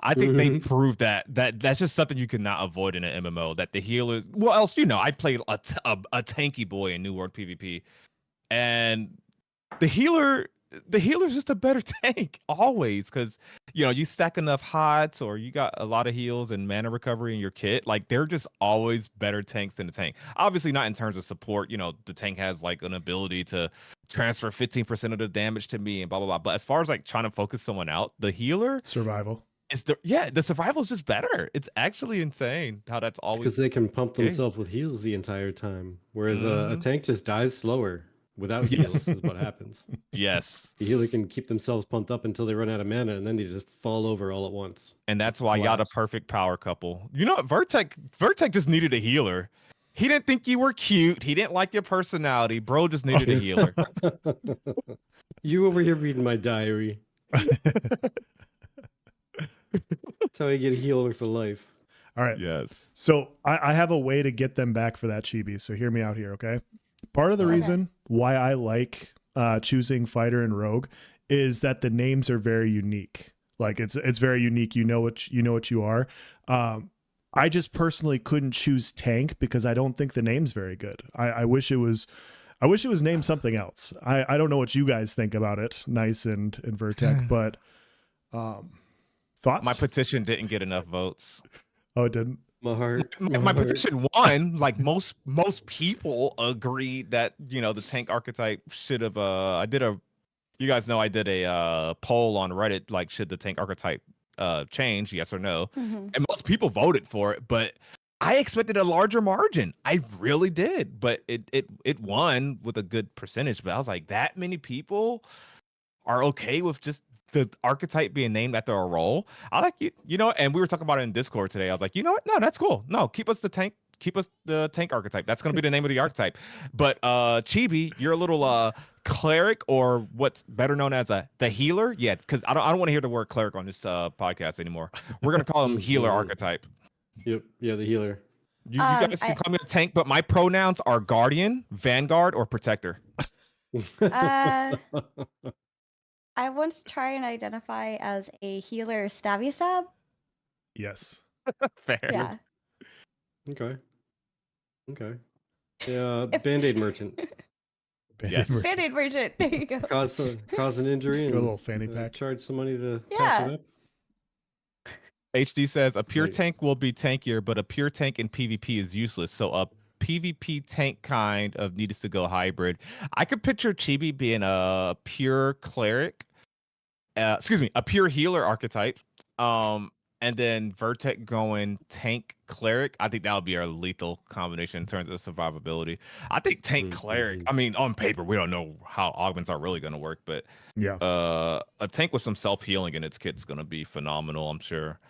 I think they Mhm. proved that's just something you cannot avoid in an MMO. That the healers, well, else I played a tanky boy in New World PvP, and the healer the healer's just a better tank always because you stack enough hots or you got a lot of heals and mana recovery in your kit. Like they're just always better tanks than the tank. Obviously not in terms of support. The tank has like an ability to transfer 15% of the damage to me and blah blah blah. But as far as like trying to focus someone out, the healer Survival. is the survival is just better. It's actually insane how that's It's always because they can pump the case. themselves with heals the entire time, whereas a Mhm. tank just dies slower without Yes. heals. Is what happens. Yes. The healer can keep themselves pumped up until they run out of mana, and then they just fall over all at once. And that's Just why y'all the collapse. perfect power couple. You know what? Vertec just needed a healer. He didn't think you were cute. He didn't like your personality. Bro just needed a healer. You over here reading my diary. That's how I get a healer for life. All right. Yes. So I have a way to get them back for that chibi. So hear me out here, okay? Part of the Okay. reason why I like choosing fighter and rogue is that the names are very unique. Like it's very unique. You know what you are. I just personally couldn't choose tank because I don't think the name's very good. I wish it was named something else. I don't know what you guys think about it, Nice and Vertec, but thoughts? My petition didn't get enough votes. Oh, it didn't. My heart. My heart. petition won. Like most people agreed that the tank archetype should have. You guys know I did a poll on Reddit. Like, should the tank archetype change? Yes or no? Mhm. And most people voted for it, but I expected a larger margin. I really did, but it won with a good percentage. But I was like, that many people are okay with just the archetype being named after a role. I like and we were talking about it in Discord today. I was like, you know what? No, that's cool. No, keep us the tank archetype. That's gonna be the name of the archetype. But Chibi, you're a little cleric, or what's better known as the healer. Yeah, because I don't want to hear the word cleric on this podcast anymore. We're gonna call him healer archetype. Yep. Yeah, the healer. You guys can call me a tank, but my pronouns are guardian, vanguard, or protector. I want to try and identify as a healer stabby stab. Yes. Fair. Yeah. Okay. Yeah, Band-Aid merchant. Yes. Band-Aid merchant. There you go. Cause an injury Got a and little fanny pack. charge some money to patch Yeah. it up. HD says a pure Right. tank will be tankier, but a pure tank in PvP is useless. So a PvP tank kind of needs to go hybrid. I could picture Chibi being a pure cleric, a pure healer archetype, and then Vertec going tank cleric. I think that would be our lethal combination in terms of survivability. I think tank cleric. I mean, on paper we don't know how augments are really going to work, but Yeah. a tank with some self healing in its kit's going to be phenomenal, I'm sure.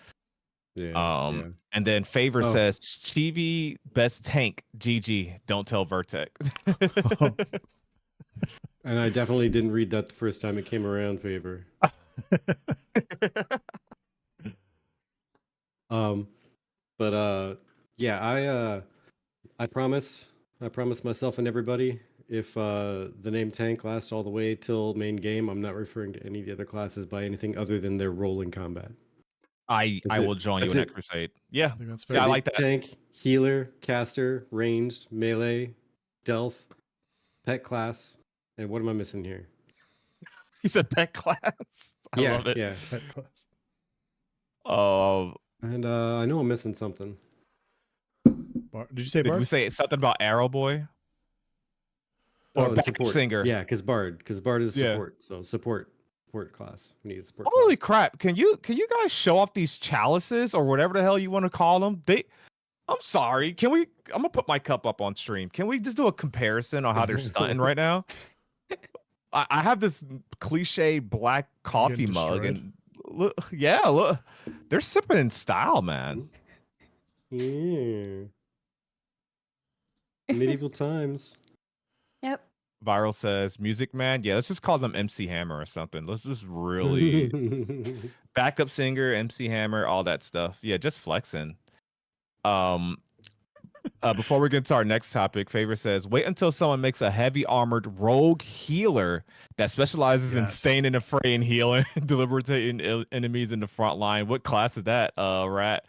Yeah. And then Favor Oh. says Chibi best tank. GG. Don't tell Vertec. And I definitely didn't read that the first time it came around, Favor. Yeah, I promise myself and everybody, if the name tank lasts all the way till main game, I'm not referring to any of the other classes by anything other than their role in combat. I That's will it. join you That's in it. that crusade. Yeah. I think that's Yeah, I fair. like that. Tank, healer, caster, ranged, melee, stealth, pet class, and what am I missing here? He said pet class. I love it. Yeah. Pet class. And I know I'm missing something. Did you say Did we Bard? say something about Arrow Boy? Or and backup singer? Yeah, because Bard is Yeah. support. So support class. We need a support. Holy class. crap! Can you guys show off these chalices or whatever the hell you want to call them? I'm sorry. Can we? I'm gonna put my cup up on stream. Can we just do a comparison on how they're stunting right now? I have this cliche black coffee mug, destroyed. and look, they're sipping in style, man. Yeah. Medieval times. Yep. Viral says, Music Man. Yeah, let's just call them MC Hammer or something. Let's just really backup singer, MC Hammer, all that stuff. Yeah, just flexing. Before we get to our next topic, Favor says, wait until someone makes a heavy armored rogue healer that specializes in staying in the fray and healing, debilitating enemies in the front line. What class is that, Rat?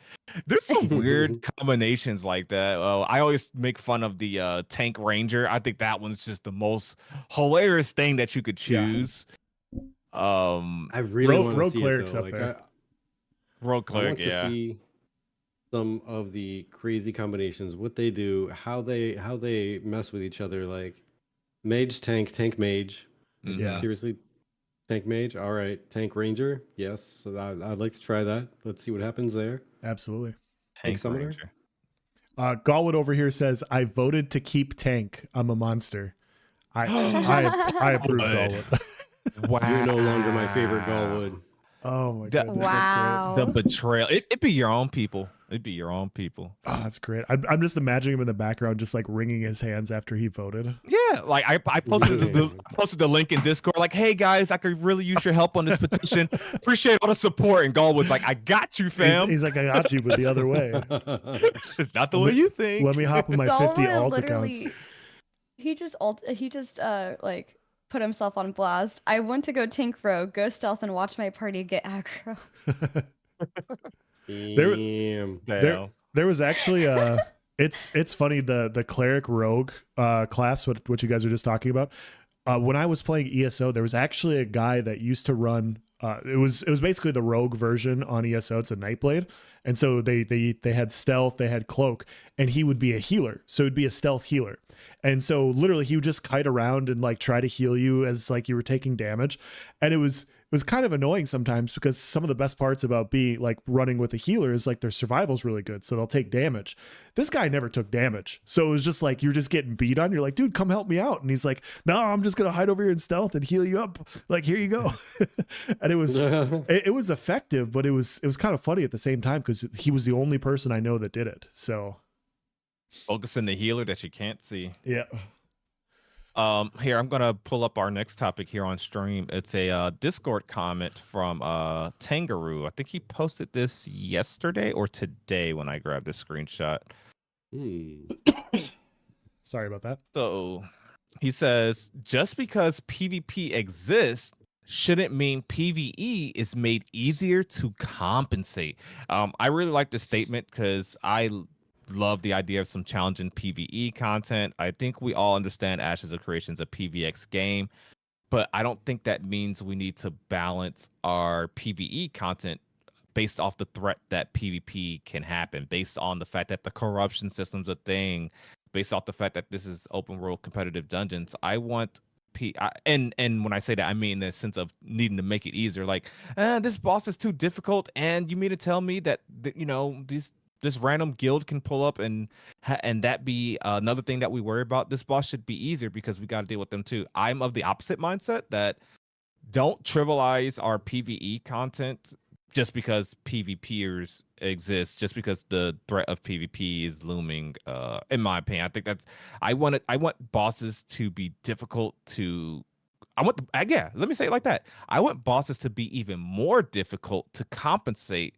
There's some weird combinations like that. I always make fun of the tank ranger. I think that one's just the most hilarious thing that you could choose. I really want to rogue see cleric's it though. up there. Rogue I cleric, want to see some of the crazy combinations, what they do, how they mess with each other. Like mage, tank, mage. Like, Yeah. seriously, tank mage. All right, tank ranger. Yes, so I'd like to try that. Let's see what happens there. Absolutely. Tank summoner? ranger. Galwood over here says, I voted to keep tank. I'm a monster. I approve Galwood. Wow. You're no longer my favorite Galwood. Oh my The- goodness. Wow. The betrayal. It'd be your own people. It'd be your own people. Oh, that's great. I'm just imagining him in the background, just like wringing his hands after he voted. Yeah, like I posted the link in Discord, like, hey guys, I could really use your help on this petition. Appreciate all the support. And Galwood's like, I got you, fam. He's like, I got you, but the other way. Not the way you think. Let me hop on my 50 Galwood alt literally- accounts. He just like put himself on blast. I want to go tank rogue, go stealth, and watch my party get aggro. Damn. There was actually it's funny, the cleric rogue class, what you guys were just talking about. When I was playing ESO, there was actually a guy that used to run it was basically the rogue version on ESO. It's a Nightblade. And so they had stealth, they had cloak, and he would be a healer. So it'd be a stealth healer. And so literally he would just kite around and like try to heal you as like you were taking damage. And it was kind of annoying sometimes, because some of the best parts about being like running with a healer is like their survival's really good, so they'll take damage. This guy never took damage, so it was just like you're just getting beat on. You're like, dude, come help me out, and he's like, no, I'm just gonna hide over here in stealth and heal you up. Like, here you go. And it was effective, but it was kind of funny at the same time, because he was the only person I know that did it. So Focus on the healer that you can't see. yeah. Here, I'm gonna pull up our next topic here on stream. It's a Discord comment from Tangaroo. I think he posted this yesterday or today when I grabbed this screenshot. Sorry about that. So he says, just because PvP exists shouldn't mean PvE is made easier to compensate. I really like this statement because I love the idea of some challenging PvE content. I think we all understand Ashes of Creation's a PvX game, but I don't think that means we need to balance our PvE content based off the threat that PvP can happen, based on the fact that the corruption system's a thing, based off the fact that this is open world competitive dungeons. I want and when I say that, I mean in the sense of needing to make it easier. Like, this boss is too difficult, and you mean to tell me that this random guild can pull up and that be another thing that we worry about? This boss should be easier because we got to deal with them too. I'm of the opposite mindset, that don't trivialize our PvE content just because PvPers exist, just because the threat of PvP is looming. In my opinion, I think I want bosses to be difficult to. Let me say it like that. I want bosses to be even more difficult to compensate,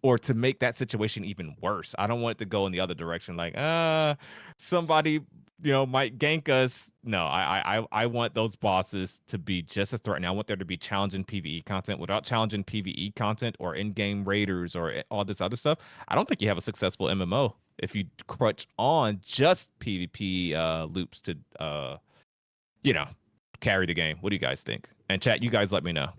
or to make that situation even worse. I don't want it to go in the other direction, like, somebody, might gank us. No, I want those bosses to be just as threatening. I want there to be challenging PvE content. Without challenging PvE content or in-game raiders or all this other stuff, I don't think you have a successful MMO if you crutch on just PvP loops to, carry the game. What do you guys think? And chat, you guys let me know.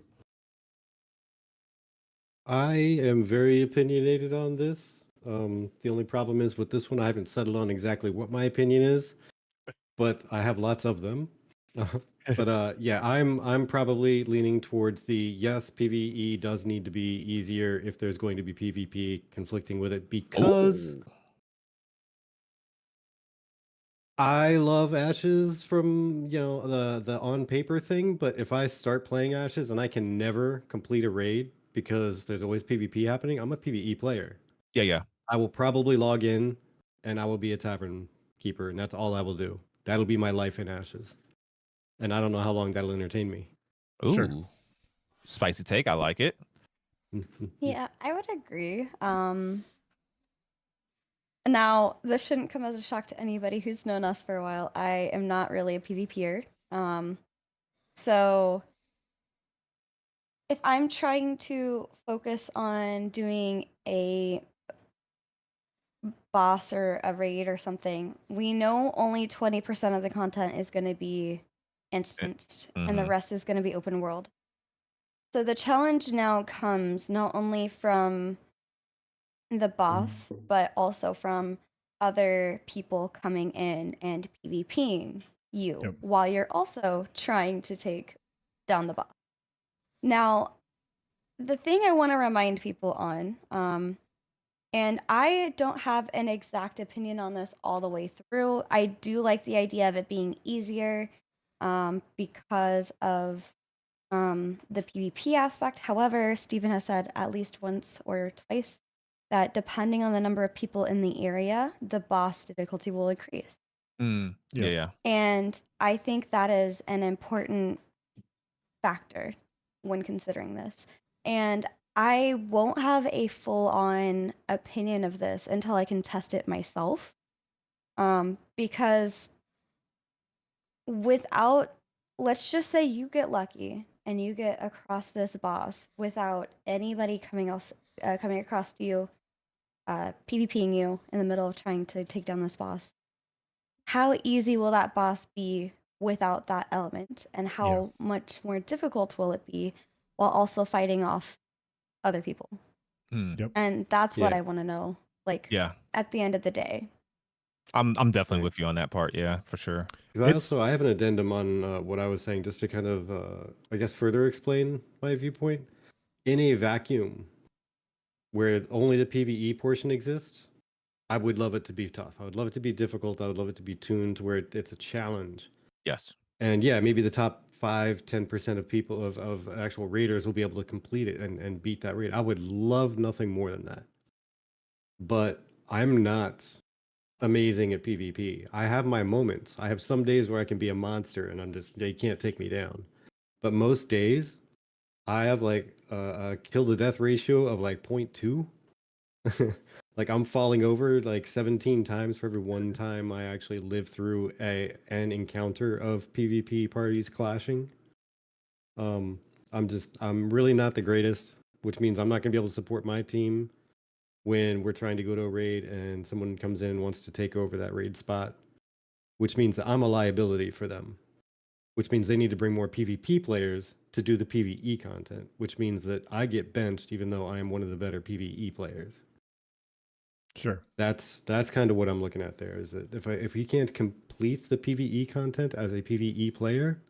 I am very opinionated on this. The only problem is with this one, I haven't settled on exactly what my opinion is, but I have lots of them. But yeah, I'm probably leaning towards the yes, PvE does need to be easier if there's going to be PvP conflicting with it, because I love Ashes from the on paper thing, but if I start playing Ashes and I can never complete a raid because there's always PvP happening, I'm a PvE player. Yeah. I will probably log in and I will be a tavern keeper, and that's all I will do. That'll be my life in Ashes. And I don't know how long that'll entertain me. Ooh. Sure. Spicy take. I like it. Yeah, I would agree. Now, this shouldn't come as a shock to anybody who's known us for a while. I am not really a PvPer. So if I'm trying to focus on doing a boss or a raid or something, we know only 20% of the content is going to be instanced and the Mhm. rest is going to be open world. So the challenge now comes not only from the boss, but also from other people coming in and PvPing you Yep. while you're also trying to take down the boss. Now, the thing I want to remind people on, and I don't have an exact opinion on this all the way through. I do like the idea of it being easier because of the PvP aspect. However, Stephen has said at least once or twice that depending on the number of people in the area, the boss difficulty will increase. Mm. Yeah, Yeah. yeah. And I think that is an important factor when considering this. And I won't have a full on opinion of this until I can test it myself. Because without, let's just say you get lucky and you get across this boss without anybody coming across to you, PvPing you in the middle of trying to take down this boss. How easy will that boss be without that element, and how much more difficult will it be while also fighting off other people? Mm. Yep. And that's what Yeah. I want to know, like, Yeah. at the end of the day. I'm definitely with you on that part. Yeah, for sure. 'Cause I have an addendum on what I was saying, just to kind of, I guess, further explain my viewpoint. In a vacuum where only the PvE portion exists, I would love it to be tough. I would love it to be difficult. I would love it to be tuned to where it's a challenge. Yes. And yeah, maybe the top 5-10% of people of actual raiders will be able to complete it and beat that raid. I would love nothing more than that. But I'm not amazing at PvP. I have my moments. I have some days where I can be a monster and they can't take me down. But most days, I have like a kill to death ratio of like 0.2. Like I'm falling over like 17 times for every one time I actually live through an encounter of PvP parties clashing. I'm really not the greatest, which means I'm not gonna be able to support my team when we're trying to go to a raid and someone comes in and wants to take over that raid spot, which means that I'm a liability for them, which means they need to bring more PvP players to do the PvE content, which means that I get benched even though I am one of the better PvE players. Sure. That's kind of what I'm looking at there, is that if you can't complete the PvE content as a PvE player,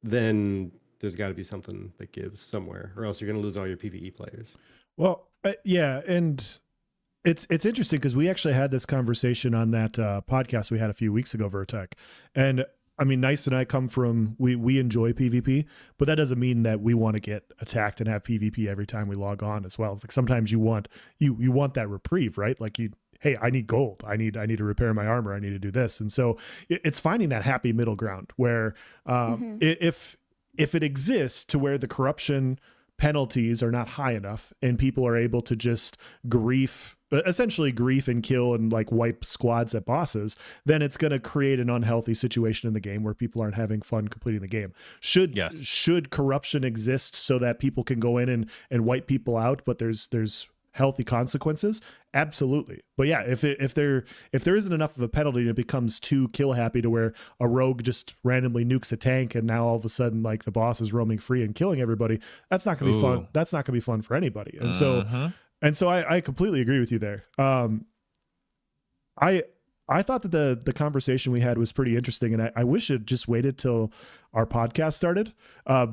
then there's got to be something that gives somewhere, or else you're going to lose all your PvE players. Well, yeah, and it's interesting because we actually had this conversation on that podcast we had a few weeks ago, Vertec, and I mean, Nice and I come from we enjoy PvP, but that doesn't mean that we want to get attacked and have PvP every time we log on as well. It's like sometimes you want that reprieve, right? Like hey, I need gold. I need to repair my armor. I need to do this, and so it's finding that happy middle ground where if it exists to where the corruption penalties are not high enough and people are able to just essentially grief and kill and like wipe squads at bosses, then it's going to create an unhealthy situation in the game where people aren't having fun completing the game. Should corruption exist so that people can go in and wipe people out, but there's healthy consequences? Absolutely. But yeah, if there isn't enough of a penalty and it becomes too kill happy to where a rogue just randomly nukes a tank and now all of a sudden like the boss is roaming free and killing everybody, that's not going to be fun. That's not going to be fun for anybody. And so I completely agree with you there. I thought that the conversation we had was pretty interesting, and I wish it just waited till our podcast started,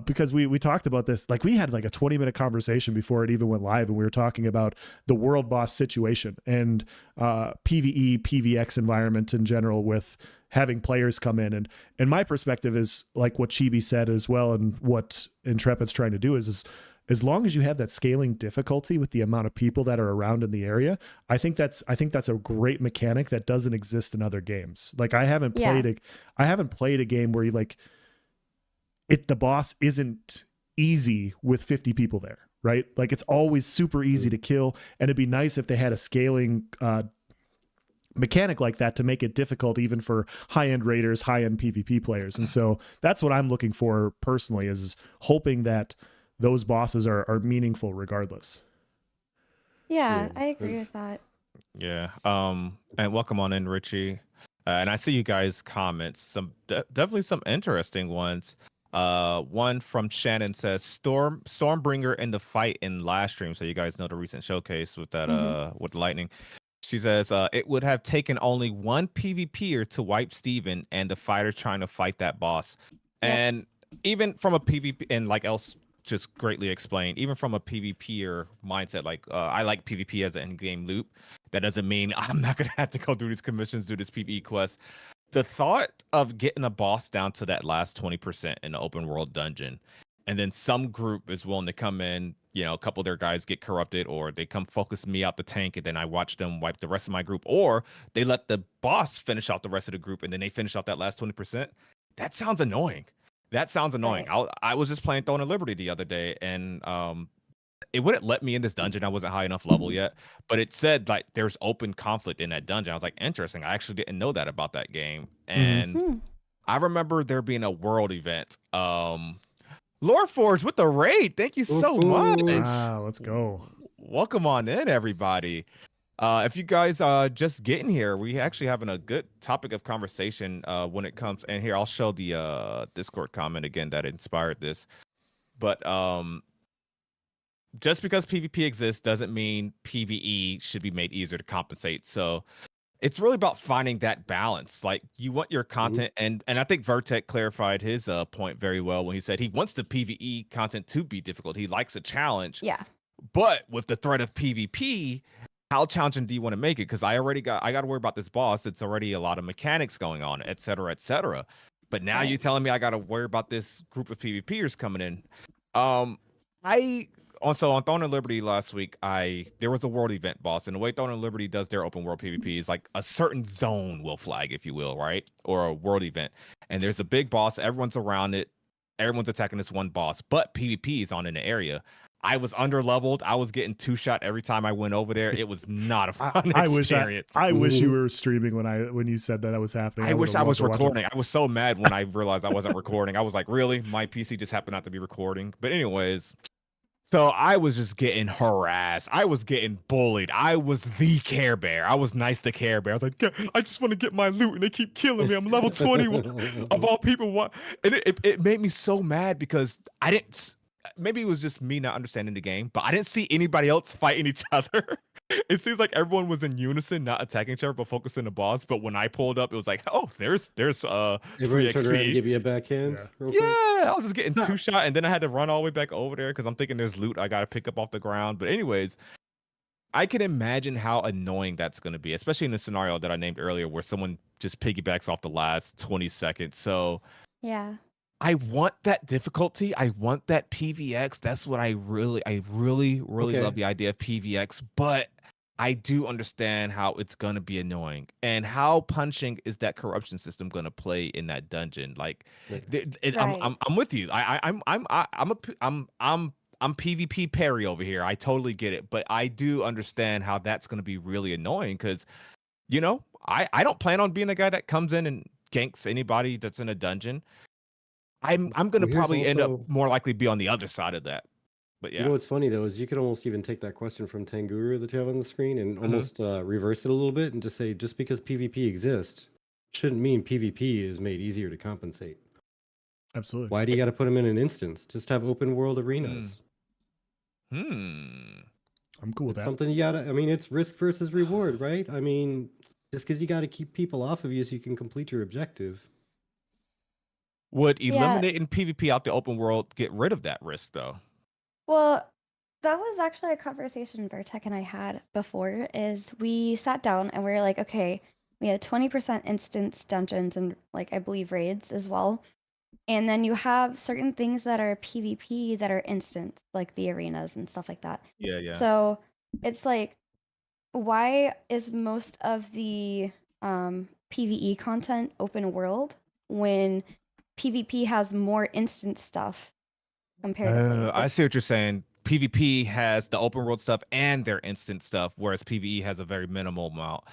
because we talked about this. Like we had like a 20-minute conversation before it even went live, and we were talking about the world boss situation and PvE, PvX environment in general with having players come in. And my perspective is like what Chibi said as well, and what Intrepid's trying to do is as long as you have that scaling difficulty with the amount of people that are around in the area, I think that's a great mechanic that doesn't exist in other games. Like I haven't played a game where you like the boss isn't easy with 50 people there, right? Like it's always super easy to kill, and it'd be nice if they had a scaling mechanic like that to make it difficult even for high-end raiders, high-end PvP players. And so that's what I'm looking for personally, is hoping that those bosses are meaningful regardless. Yeah, Yeah, I agree with that. Yeah. And welcome on in, Richie. And I see you guys' comments. Some definitely some interesting ones. One from Shannon says Stormbringer in the fight in last stream. So you guys know the recent showcase with that with lightning. She says it would have taken only one PvPer to wipe Steven and the fighter trying to fight that boss. Yep. And even from a PvP, and like else just greatly explained, even from a PvPer mindset, like I like PvP as an end-game loop. That doesn't mean I'm not gonna have to go do these commissions, do this PvE quest. The thought of getting a boss down to that last 20% in the open world dungeon, and then some group is willing to come in, you know, a couple of their guys get corrupted, or they come focus me out the tank, and then I watch them wipe the rest of my group, or they let the boss finish out the rest of the group, and then they finish out that last 20%. That sounds annoying. That sounds annoying. Right. I was just playing Throne of Liberty the other day, and it wouldn't let me in this dungeon. I wasn't high enough level yet, but it said like there's open conflict in that dungeon. I was like, interesting. I actually didn't know that about that game. And I remember there being a world event. Lord Forge with the raid. Thank you so much. Wow, let's go. Welcome on in, everybody. If you guys are just getting here, we actually having a good topic of conversation when it comes. And here, I'll show the Discord comment again that inspired this. But just because PvP exists doesn't mean PvE should be made easier to compensate. So it's really about finding that balance. Like you want your content, and I think Vertec clarified his point very well when he said he wants the PvE content to be difficult. He likes a challenge. Yeah. But with the threat of PvP, how challenging do you want to make it? Because I got to worry about this boss. It's already a lot of mechanics going on, et cetera, et cetera. But now you're telling me I got to worry about this group of PvPers coming in. Also on Throne of Liberty last week, there was a world event boss, and the way Throne of Liberty does their open world PvP is like a certain zone will flag, if you will, right? Or a world event. And there's a big boss, everyone's around it, everyone's attacking this one boss, but PvP is on in the area. I was under leveled. I was getting 2-shot every time I went over there. It was not a fun experience. I wish you were streaming when you said that was happening. I wish I was recording. I was so mad when I realized I wasn't recording. I was like, really? My PC just happened not to be recording. But anyways, so I was just getting harassed. I was getting bullied. I was the Care Bear. I was nice to Care Bear. I was like, I just want to get my loot, and they keep killing me. I'm level 21 of all people. And it made me so mad because I didn't. Maybe it was just me not understanding the game, but I didn't see anybody else fighting each other. It seems like everyone was in unison, not attacking each other, but focusing the boss. But when I pulled up, it was like, oh, there's free XP. Give you a backhand. Yeah, I was just getting 2-shot, and then I had to run all the way back over there because I'm thinking there's loot I got to pick up off the ground. But anyways, I can imagine how annoying that's going to be, especially in the scenario that I named earlier, where someone just piggybacks off the last 20 seconds. So yeah. I want that difficulty. I want that PVX. That's what I really love the idea of PVX. But I do understand how it's gonna be annoying, and how punching is that corruption system gonna play in that dungeon. Like, I'm with you. I'm PvP Perry over here. I totally get it, but I do understand how that's gonna be really annoying because, you know, I don't plan on being the guy that comes in and ganks anybody that's in a dungeon. I'm gonna probably end up more likely be on the other side of that. But yeah. You know what's funny though is you could almost even take that question from Tanguru that you have on the screen and almost reverse it a little bit and just say just because PvP exists shouldn't mean PvP is made easier to compensate. Absolutely. Why do you got to put them in an instance? Just have open world arenas. I'm cool with that. Something you gotta. I mean, it's risk versus reward, right? I mean, just because you got to keep people off of you so you can complete your objective. Would eliminating PvP out the open world get rid of that risk, though? Well, that was actually a conversation Vertec and I had before. Is we sat down and we were like, okay, we had 20% instance dungeons and like I believe raids as well, and then you have certain things that are PvP that are instant, like the arenas and stuff like that. Yeah. So it's like, why is most of the PvE content open world when PvP has more instant stuff comparatively? I see what you're saying. PvP has the open world stuff and their instant stuff, whereas PvE has a very minimal amount.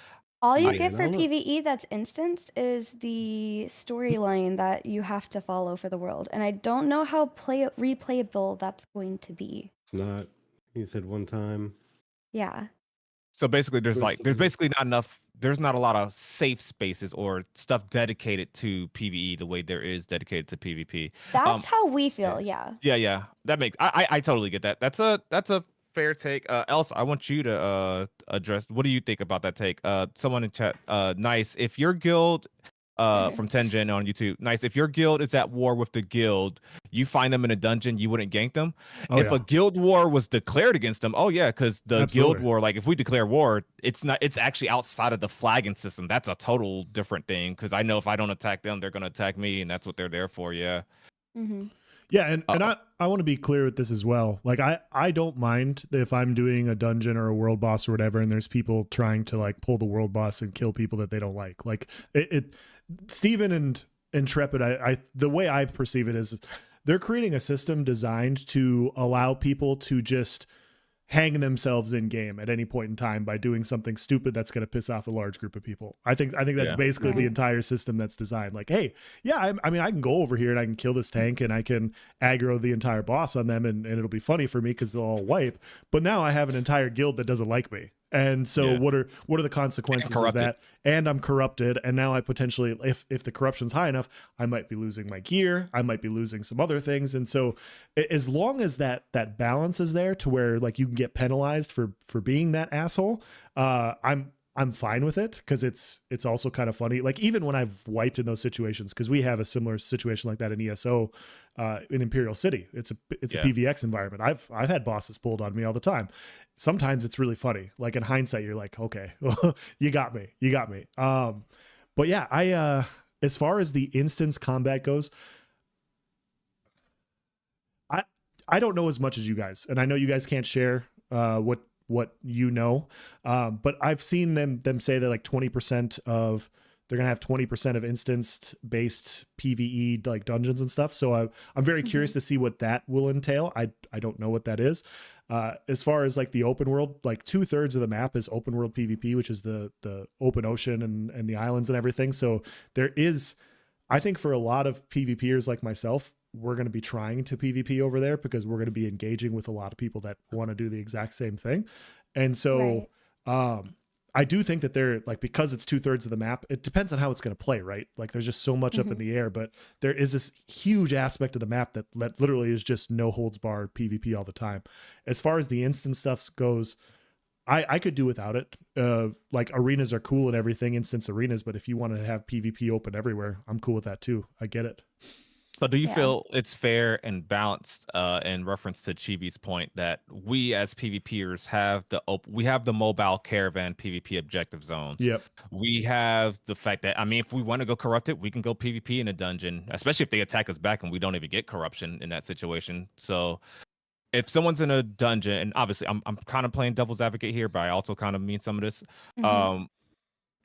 All you Yeah, get and for I don't know. PvE that's instanced is the storyline that you have to follow for the world, and I don't know how replayable that's going to be. It's not. You said one time. Yeah. So basically, there's Personally. basically not enough. There's not a lot of safe spaces or stuff dedicated to PVE the way there is dedicated to PvP. That's how we feel, yeah. Yeah. That makes I totally get that. That's a fair take. Elsa, I want you to address. What do you think about that take? Someone in chat. Nice. If your guild, from Tenjin on YouTube. Nice. If your guild is at war with the guild, you find them in a dungeon, you wouldn't gank them. Oh, If yeah. a guild war was declared against them, oh yeah, because the Absolutely. guild war, like if we declare war, it's actually outside of the flagging system. That's a total different thing. Because I know if I don't attack them, they're gonna attack me, and that's what they're there for. Yeah. Mm-hmm. Yeah, and I want to be clear with this as well. Like I don't mind if I'm doing a dungeon or a world boss or whatever, and there's people trying to like pull the world boss and kill people that they don't like. Like it Steven and Intrepid, I the way I perceive it is they're creating a system designed to allow people to just hang themselves in game at any point in time by doing something stupid that's going to piss off a large group of people. I think that's Yeah. basically the Right. entire system that's designed. Like, hey, yeah, I mean, I can go over here and I can kill this tank and I can aggro the entire boss on them, and it'll be funny for me because they'll all wipe. But now I have an entire guild that doesn't like me. And so Yeah. what are the consequences of that? And I'm corrupted, and now I potentially, if the corruption's high enough, I might be losing my gear, I might be losing some other things. And so as long as that balance is there to where like you can get penalized for being that asshole, I'm fine with it, because it's also kind of funny. Like even when I've wiped in those situations, because we have a similar situation like that in ESO, in Imperial City. It's a PVX environment. I've had bosses pulled on me all the time. Sometimes it's really funny. Like in hindsight, you're like, okay, you got me. But yeah, I as far as the instance combat goes, I don't know as much as you guys, and I know you guys can't share what you know, but I've seen them say that like 20% of they're gonna have 20% of instanced based PVE like dungeons and stuff. So I'm very curious to see what that will entail. I don't know what that is. As far as like the open world, like 2/3 of the map is open world PvP, which is the open ocean and the islands and everything. So there is, I think for a lot of PvPers like myself, we're going to be trying to PvP over there because we're going to be engaging with a lot of people that want to do the exact same thing. And so, I do think that they're like, because it's 2/3 of the map, it depends on how it's going to play, right? Like there's just so much up in the air, but there is this huge aspect of the map that literally is just no holds barred PvP all the time. As far as the instant stuff goes, I could do without it. Like arenas are cool and everything, instance arenas, but if you want to have PvP open everywhere, I'm cool with that too. I get it. So do you feel it's fair and balanced, in reference to Chibi's point, that we as PvPers have the mobile caravan PvP objective zones? Yep. We have the fact that, I mean, if we want to go corrupted, we can go PvP in a dungeon, especially if they attack us back and we don't even get corruption in that situation. So if someone's in a dungeon, and obviously I'm kind of playing devil's advocate here, but I also kind of mean some of this.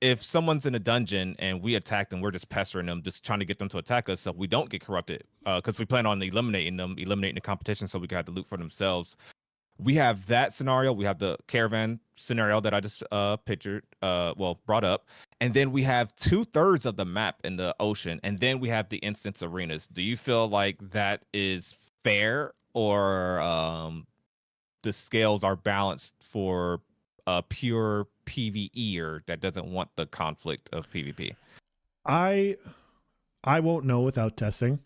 If someone's in a dungeon and we attack them, we're just pestering them, just trying to get them to attack us so we don't get corrupted, because we plan on eliminating the competition so we can have the loot for themselves. We have that scenario. We have the caravan scenario that I just brought up. And then we have 2/3 of the map in the ocean. And then we have the instance arenas. Do you feel like that is fair, or the scales are balanced for a pure PvEer that doesn't want the conflict of PvP? I won't know without testing.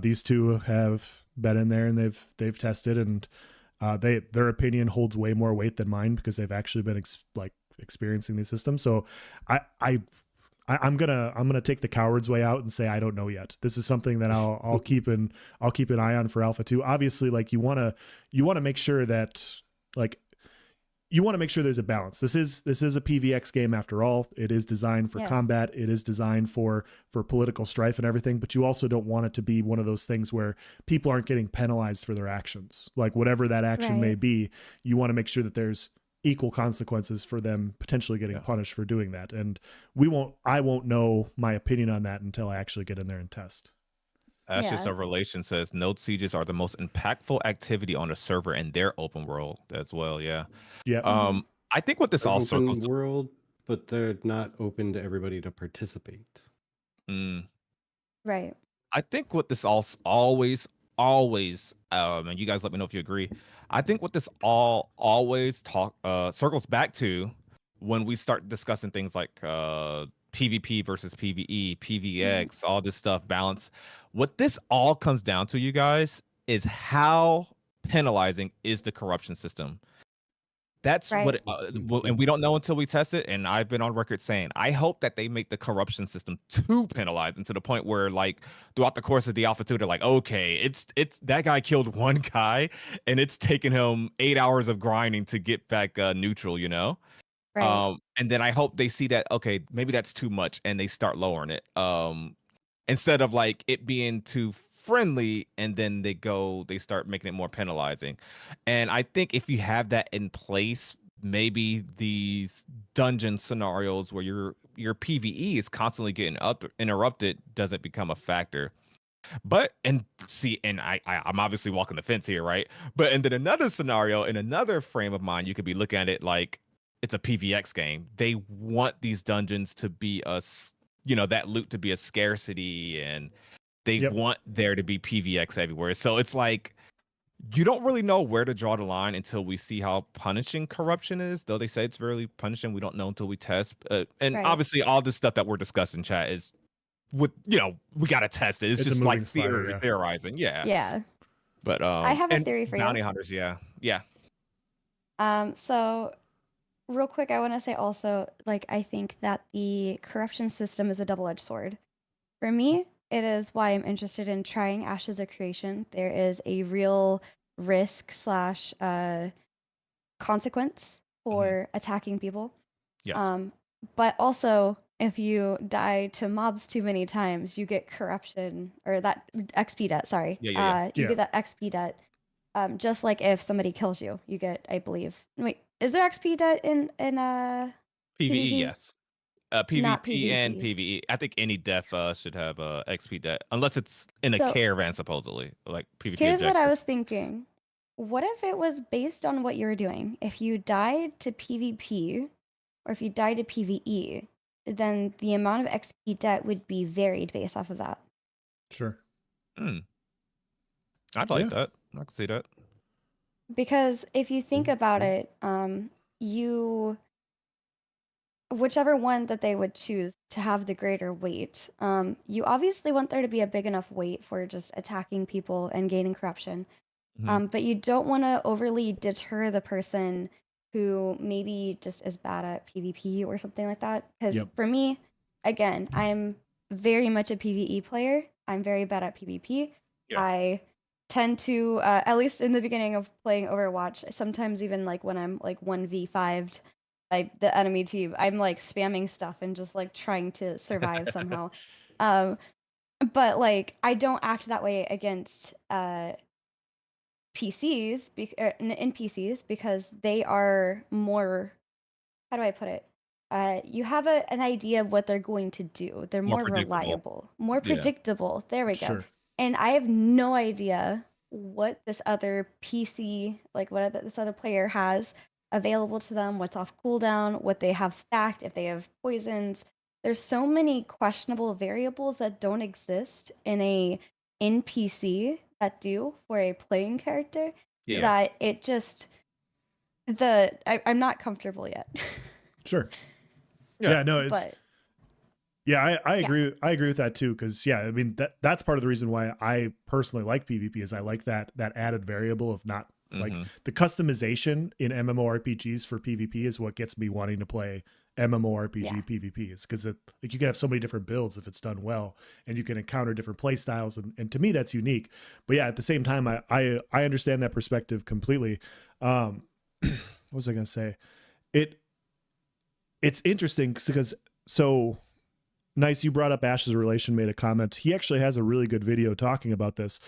These two have been in there and they've tested, and their opinion holds way more weight than mine because they've actually been experiencing these systems. So I'm gonna take the coward's way out and say I don't know yet. This is something that I'll keep an eye on for Alpha 2. Obviously, like you wanna make sure that you want to make sure there's a balance. This is a PVX game after all. It is designed for combat. It is designed for political strife and everything, but you also don't want it to be one of those things where people aren't getting penalized for their actions. Like whatever that action may be, you want to make sure that there's equal consequences for them potentially getting punished for doing that. And I won't know my opinion on that until I actually get in there and test. Ashes of Relation says node sieges are the most impactful activity on a server in their open world as well. Yeah. Yeah. I think what this all circles world but they're not open to everybody to participate. Mm. Right. I think what this always, and you guys let me know if you agree. I think what this always circles back to when we start discussing things like PvP versus PvE, PvX, all this stuff, balance. What this all comes down to, you guys, is how penalizing is the corruption system. That's Right. and we don't know until we test it. And I've been on record saying I hope that they make the corruption system too penalized, and to the point where, like, throughout the course of the alpha 2, they're like, okay, it's that guy killed one guy, and it's taken him 8 hours of grinding to get back neutral, you know. Right. And then I hope they see that, okay, maybe that's too much, and they start lowering it. Instead of like it being too friendly, and then they start making it more penalizing. And I think if you have that in place, maybe these dungeon scenarios where your PvE is constantly getting interrupted doesn't become a factor. But and see, and I'm obviously walking the fence here, right? But and then another scenario, in another frame of mind, you could be looking at it like it's a PvX game. They want these dungeons to be that loot to be a scarcity, and they want there to be PvX everywhere. So it's like you don't really know where to draw the line until we see how punishing corruption is. Though they say it's really punishing, we don't know until we test. And Right. obviously, all this stuff that we're discussing, chat, is we got to test it. It's It's a just moving like slider, yeah. theorizing, yeah. Yeah. But I have a and theory for you. bounty hunters, yeah. So real quick, I want to say also, like, I think that the corruption system is a double-edged sword. For me, it is why I'm interested in trying Ashes of Creation. There is a real risk slash consequence for attacking people. Yes. But also, if you die to mobs too many times, you get corruption, or that XP debt. Sorry. Yeah. You get that XP debt. Just like if somebody kills you, you get, I believe. Wait, is there XP debt in PvE, PvP? yes. Not PvP and PvP. PvE. I think any death should have XP debt, unless it's in a So- caravan, supposedly, like PvP Here's what I objectives. was thinking. What if it was based on what you were doing? If you died to PvP, or if you died to PvE, then the amount of XP debt would be varied based off of that. Sure. I'd like that. I can see that. Because if you think about it, whichever one that they would choose to have the greater weight, you obviously want there to be a big enough weight for just attacking people and gaining corruption. But you don't want to overly deter the person who maybe just is bad at PvP or something like that. Because for me, again, I'm very much a PvE player. I'm very bad at PvP. Yeah. I tend to, at least in the beginning of playing Overwatch, sometimes even like when I'm like 1v5'd by the enemy team, I'm like spamming stuff and just like trying to survive somehow. But like I don't act that way against PCs, NPCs, because they are more, how do I put it? You have an idea of what they're going to do. They're more reliable, more predictable. There we go. And I have no idea what this other PC, like what this other player has available to them, what's off cooldown, what they have stacked, if they have poisons. There's so many questionable variables that don't exist in a NPC that do for a playing character, that it just I'm not comfortable yet. Sure. Yeah, no, it's but I agree. I agree with that too, because I mean that's part of the reason why I personally like PvP is I like that added variable of not like the customization in MMORPGs for PvP is what gets me wanting to play MMORPG PvPs, because like you can have so many different builds if it's done well, and you can encounter different play styles, and to me that's unique. But at the same time, I understand that perspective completely. What was I gonna say? It's interesting because Nice, you brought up Ash's relation, made a comment. He actually has a really good video talking about this.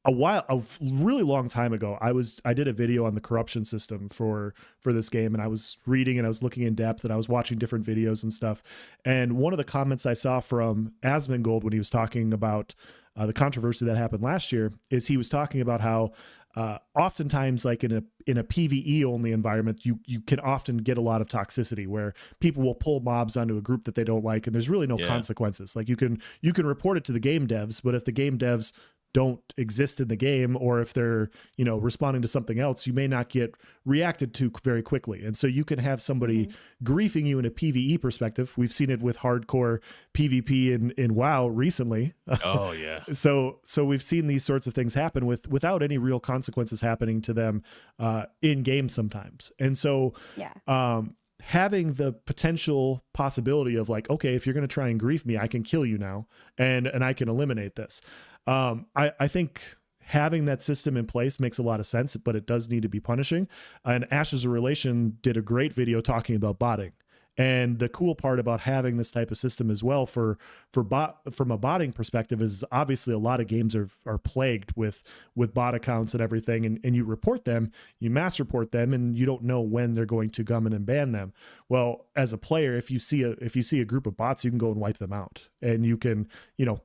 really long time ago, I did a video on the corruption system for this game, and I was reading and I was looking in depth and I was watching different videos and stuff. And one of the comments I saw from Asmongold when he was talking about the controversy that happened last year is he was talking about how oftentimes, like in a PvE only environment, you can often get a lot of toxicity where people will pull mobs onto a group that they don't like, and there's really no consequences. Like you can report it to the game devs, but if the game devs don't exist in the game, or if they're responding to something else, you may not get reacted to very quickly. And so you can have somebody griefing you in a PvE perspective. We've seen it with hardcore PvP in WoW recently. Oh yeah. So we've seen these sorts of things happen without any real consequences happening to them in game sometimes. And so having the potential possibility of like, okay, if you're going to try and grief me, I can kill you now and I can eliminate this. I think having that system in place makes a lot of sense, but it does need to be punishing. And Ashes of Relation did a great video talking about botting. And the cool part about having this type of system as well from a botting perspective is obviously a lot of games are plagued with bot accounts and everything, and you report them, you mass report them, and you don't know when they're going to come in and ban them. Well, as a player, if you see a group of bots, you can go and wipe them out, and you can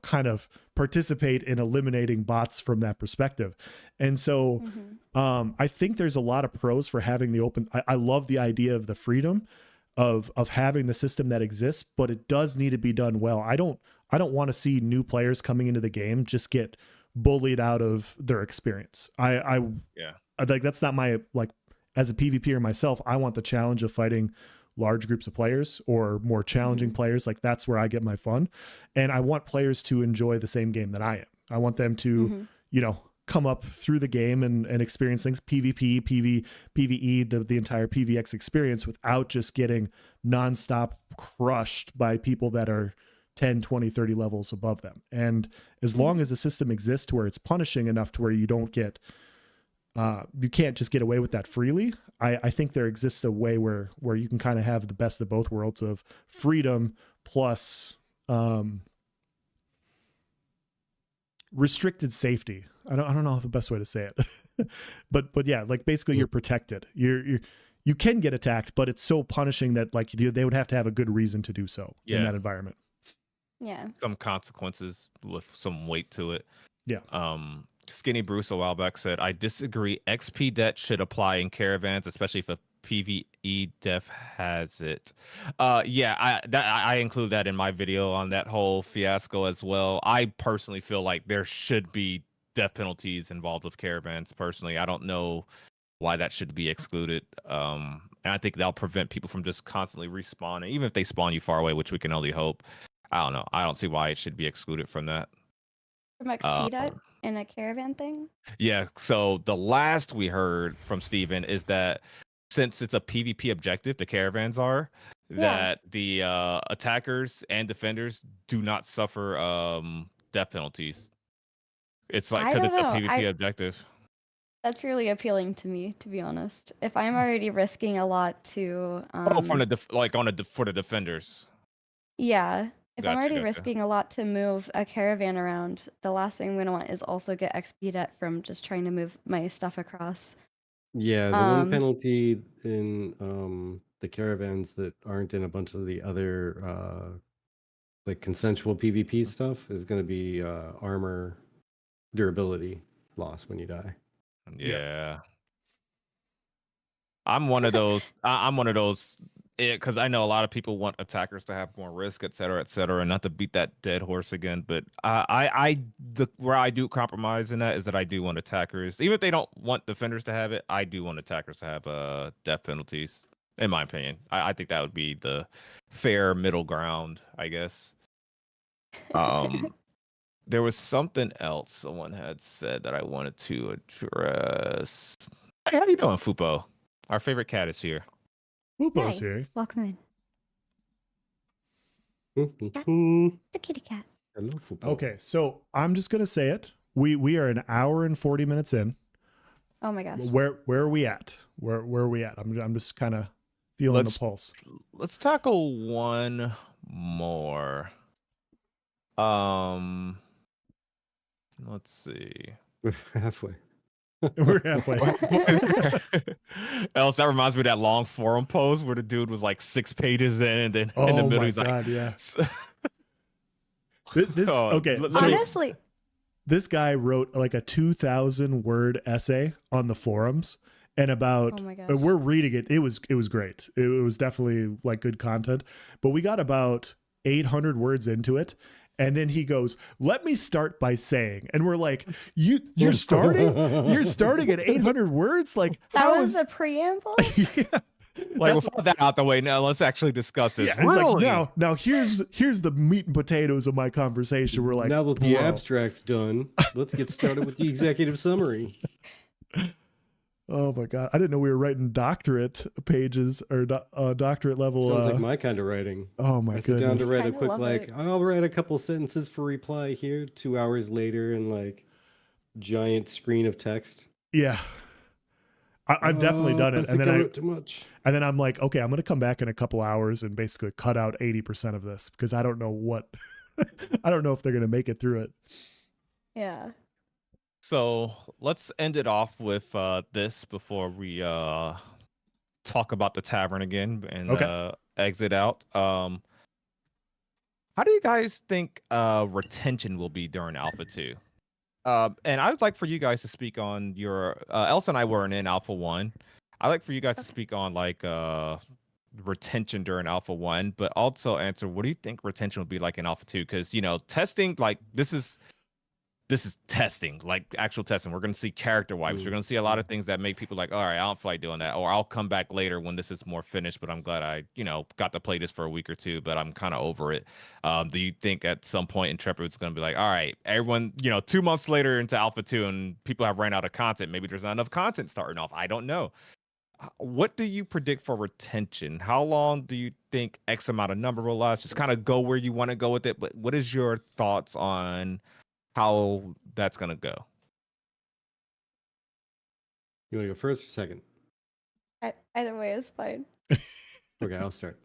kind of participate in eliminating bots from that perspective. And so I think there's a lot of pros for having the open. I love the idea of the freedom of having the system that exists, but it does need to be done well. I don't want to see new players coming into the game just get bullied out of their experience. I like, that's not my, like, as a PvPer myself, I want the challenge of fighting large groups of players or more challenging players. Like, that's where I get my fun. And I want players to enjoy the same game that I am. I want them to, come up through the game and experience things, PvP, PvE, the entire PvX experience, without just getting nonstop crushed by people that are 10, 20, 30 levels above them. And as long as the system exists to where it's punishing enough to where you don't get, you can't just get away with that freely, I think there exists a way where you can kind of have the best of both worlds of freedom plus restricted safety. I don't know the best way to say it, but yeah, like basically you're protected. You can get attacked, but it's so punishing that like they would have to have a good reason to do so in that environment. Yeah. Some consequences with some weight to it. Yeah. Skinny Bruce a while back said, I disagree. XP debt should apply in caravans, especially if a PvE dev has it. I include that in my video on that whole fiasco as well. I personally feel like there should be death penalties involved with caravans. Personally, I don't know why that should be excluded. And I think that'll prevent people from just constantly respawning, even if they spawn you far away, which we can only hope. I don't know. I don't see why it should be excluded from that. From XP debt in a caravan thing? Yeah, so the last we heard from Steven is that since it's a PvP objective, the caravans are, that the attackers and defenders do not suffer death penalties. It's like because it's a PvP objective. That's really appealing to me, to be honest. If I'm already risking a lot to from for the defenders. Yeah. If I'm already Gotcha. risking a lot to move a caravan around, the last thing I'm going to want is also get XP debt from just trying to move my stuff across. Yeah, the one penalty in the caravans that aren't in a bunch of the other like consensual PvP stuff is going to be armor durability loss when you die. Yeah. I'm one of those. I'm one of those because I know a lot of people want attackers to have more risk, et cetera, and not to beat that dead horse again. But where I do compromise in that is that I do want attackers, even if they don't want defenders to have it. I do want attackers to have death penalties. In my opinion, I think that would be the fair middle ground, I guess. There was something else someone had said that I wanted to address. Hey, how you doing, Fupo? Our favorite cat is here. Fupo's here. Welcome in. The kitty cat. Hello, Fupo. Okay, so I'm just gonna say it. We are an hour and 40 minutes in. Oh my gosh. Where are we at? Where are we at? I'm just kind of feeling the pulse. Let's tackle one more. Let's see. We're halfway. We're halfway. Else, that reminds me of that long forum post where the dude was like 6 pages in, and then in the Oh middle my he's like, god, yeah. This okay. let So me- Honestly, this guy wrote like a 2,000 word essay on the forums, and about oh my gosh. we're reading it. It was great. It was definitely like good content, but we got about 800 words into it. And then he goes, "Let me start by saying," and we're like, "You're starting? You're starting at 800 words? Like, that how was is the preamble? yeah. like, That's- with that out the way, now let's actually discuss this. Yeah, it's Really? like now here's the meat and potatoes of my conversation. We're like, now that the bro. abstract's done, let's get started with the executive summary. Oh my god, I didn't know we were writing doctorate pages or doctorate level. Sounds like my kind of writing. Oh my I sit down to goodness. write a Kinda quick, love like, it. I'll write a couple sentences for reply here. 2 hours later, and like giant screen of text. Yeah, I've definitely done I it, and think then I wrote too much. and then I'm like, okay, I'm gonna come back in a couple hours and basically cut out 80% of this because I don't know what, I don't know if they're gonna make it through it. Yeah. So let's end it off with this before we talk about the tavern again and Okay. exit out. How do you guys think retention will be during Alpha 2? And I would like for you guys to speak on your Elsa and I weren't in Alpha 1. I'd like for you guys to speak on like retention during Alpha 1, but also answer what do you think retention will be like in Alpha 2? Because testing, like this is testing, like actual testing. We're going to see character wipes. We're going to see a lot of things that make people like, all right, I don't feel like doing that, or I'll come back later when this is more finished, but I'm glad I, got to play this for a week or two, but I'm kind of over it. Do you think at some point Intrepid is going to be like, all right, everyone, 2 months later into Alpha 2 and people have ran out of content. Maybe there's not enough content starting off. I don't know. What do you predict for retention? How long do you think X amount of number will last? Just kind of go where you want to go with it. But what is your thoughts on how that's gonna go? You want to go first or second? Either way is fine. Okay, I'll start.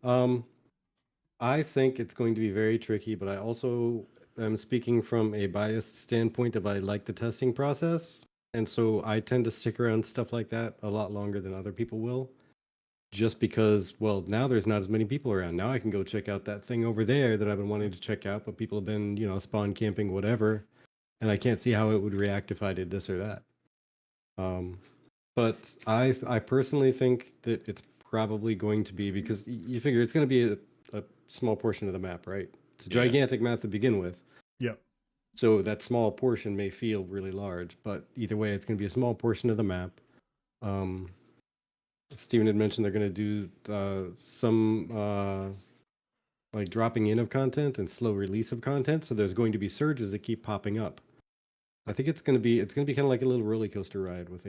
I think it's going to be very tricky, but I also am speaking from a biased standpoint of I like the testing process. And so I tend to stick around stuff like that a lot longer than other people will. Just because, well, now there's not as many people around. Now I can go check out that thing over there that I've been wanting to check out, but people have been, spawn camping, whatever. And I can't see how it would react if I did this or that. But I personally think that it's probably going to be, because you figure it's going to be a small portion of the map, right? It's a gigantic map to begin with. Yep. So that small portion may feel really large, but either way, it's going to be a small portion of the map. Steven had mentioned they're going to do some like dropping in of content and slow release of content. So there's going to be surges that keep popping up. I think it's going to be kind of like a little roller coaster ride with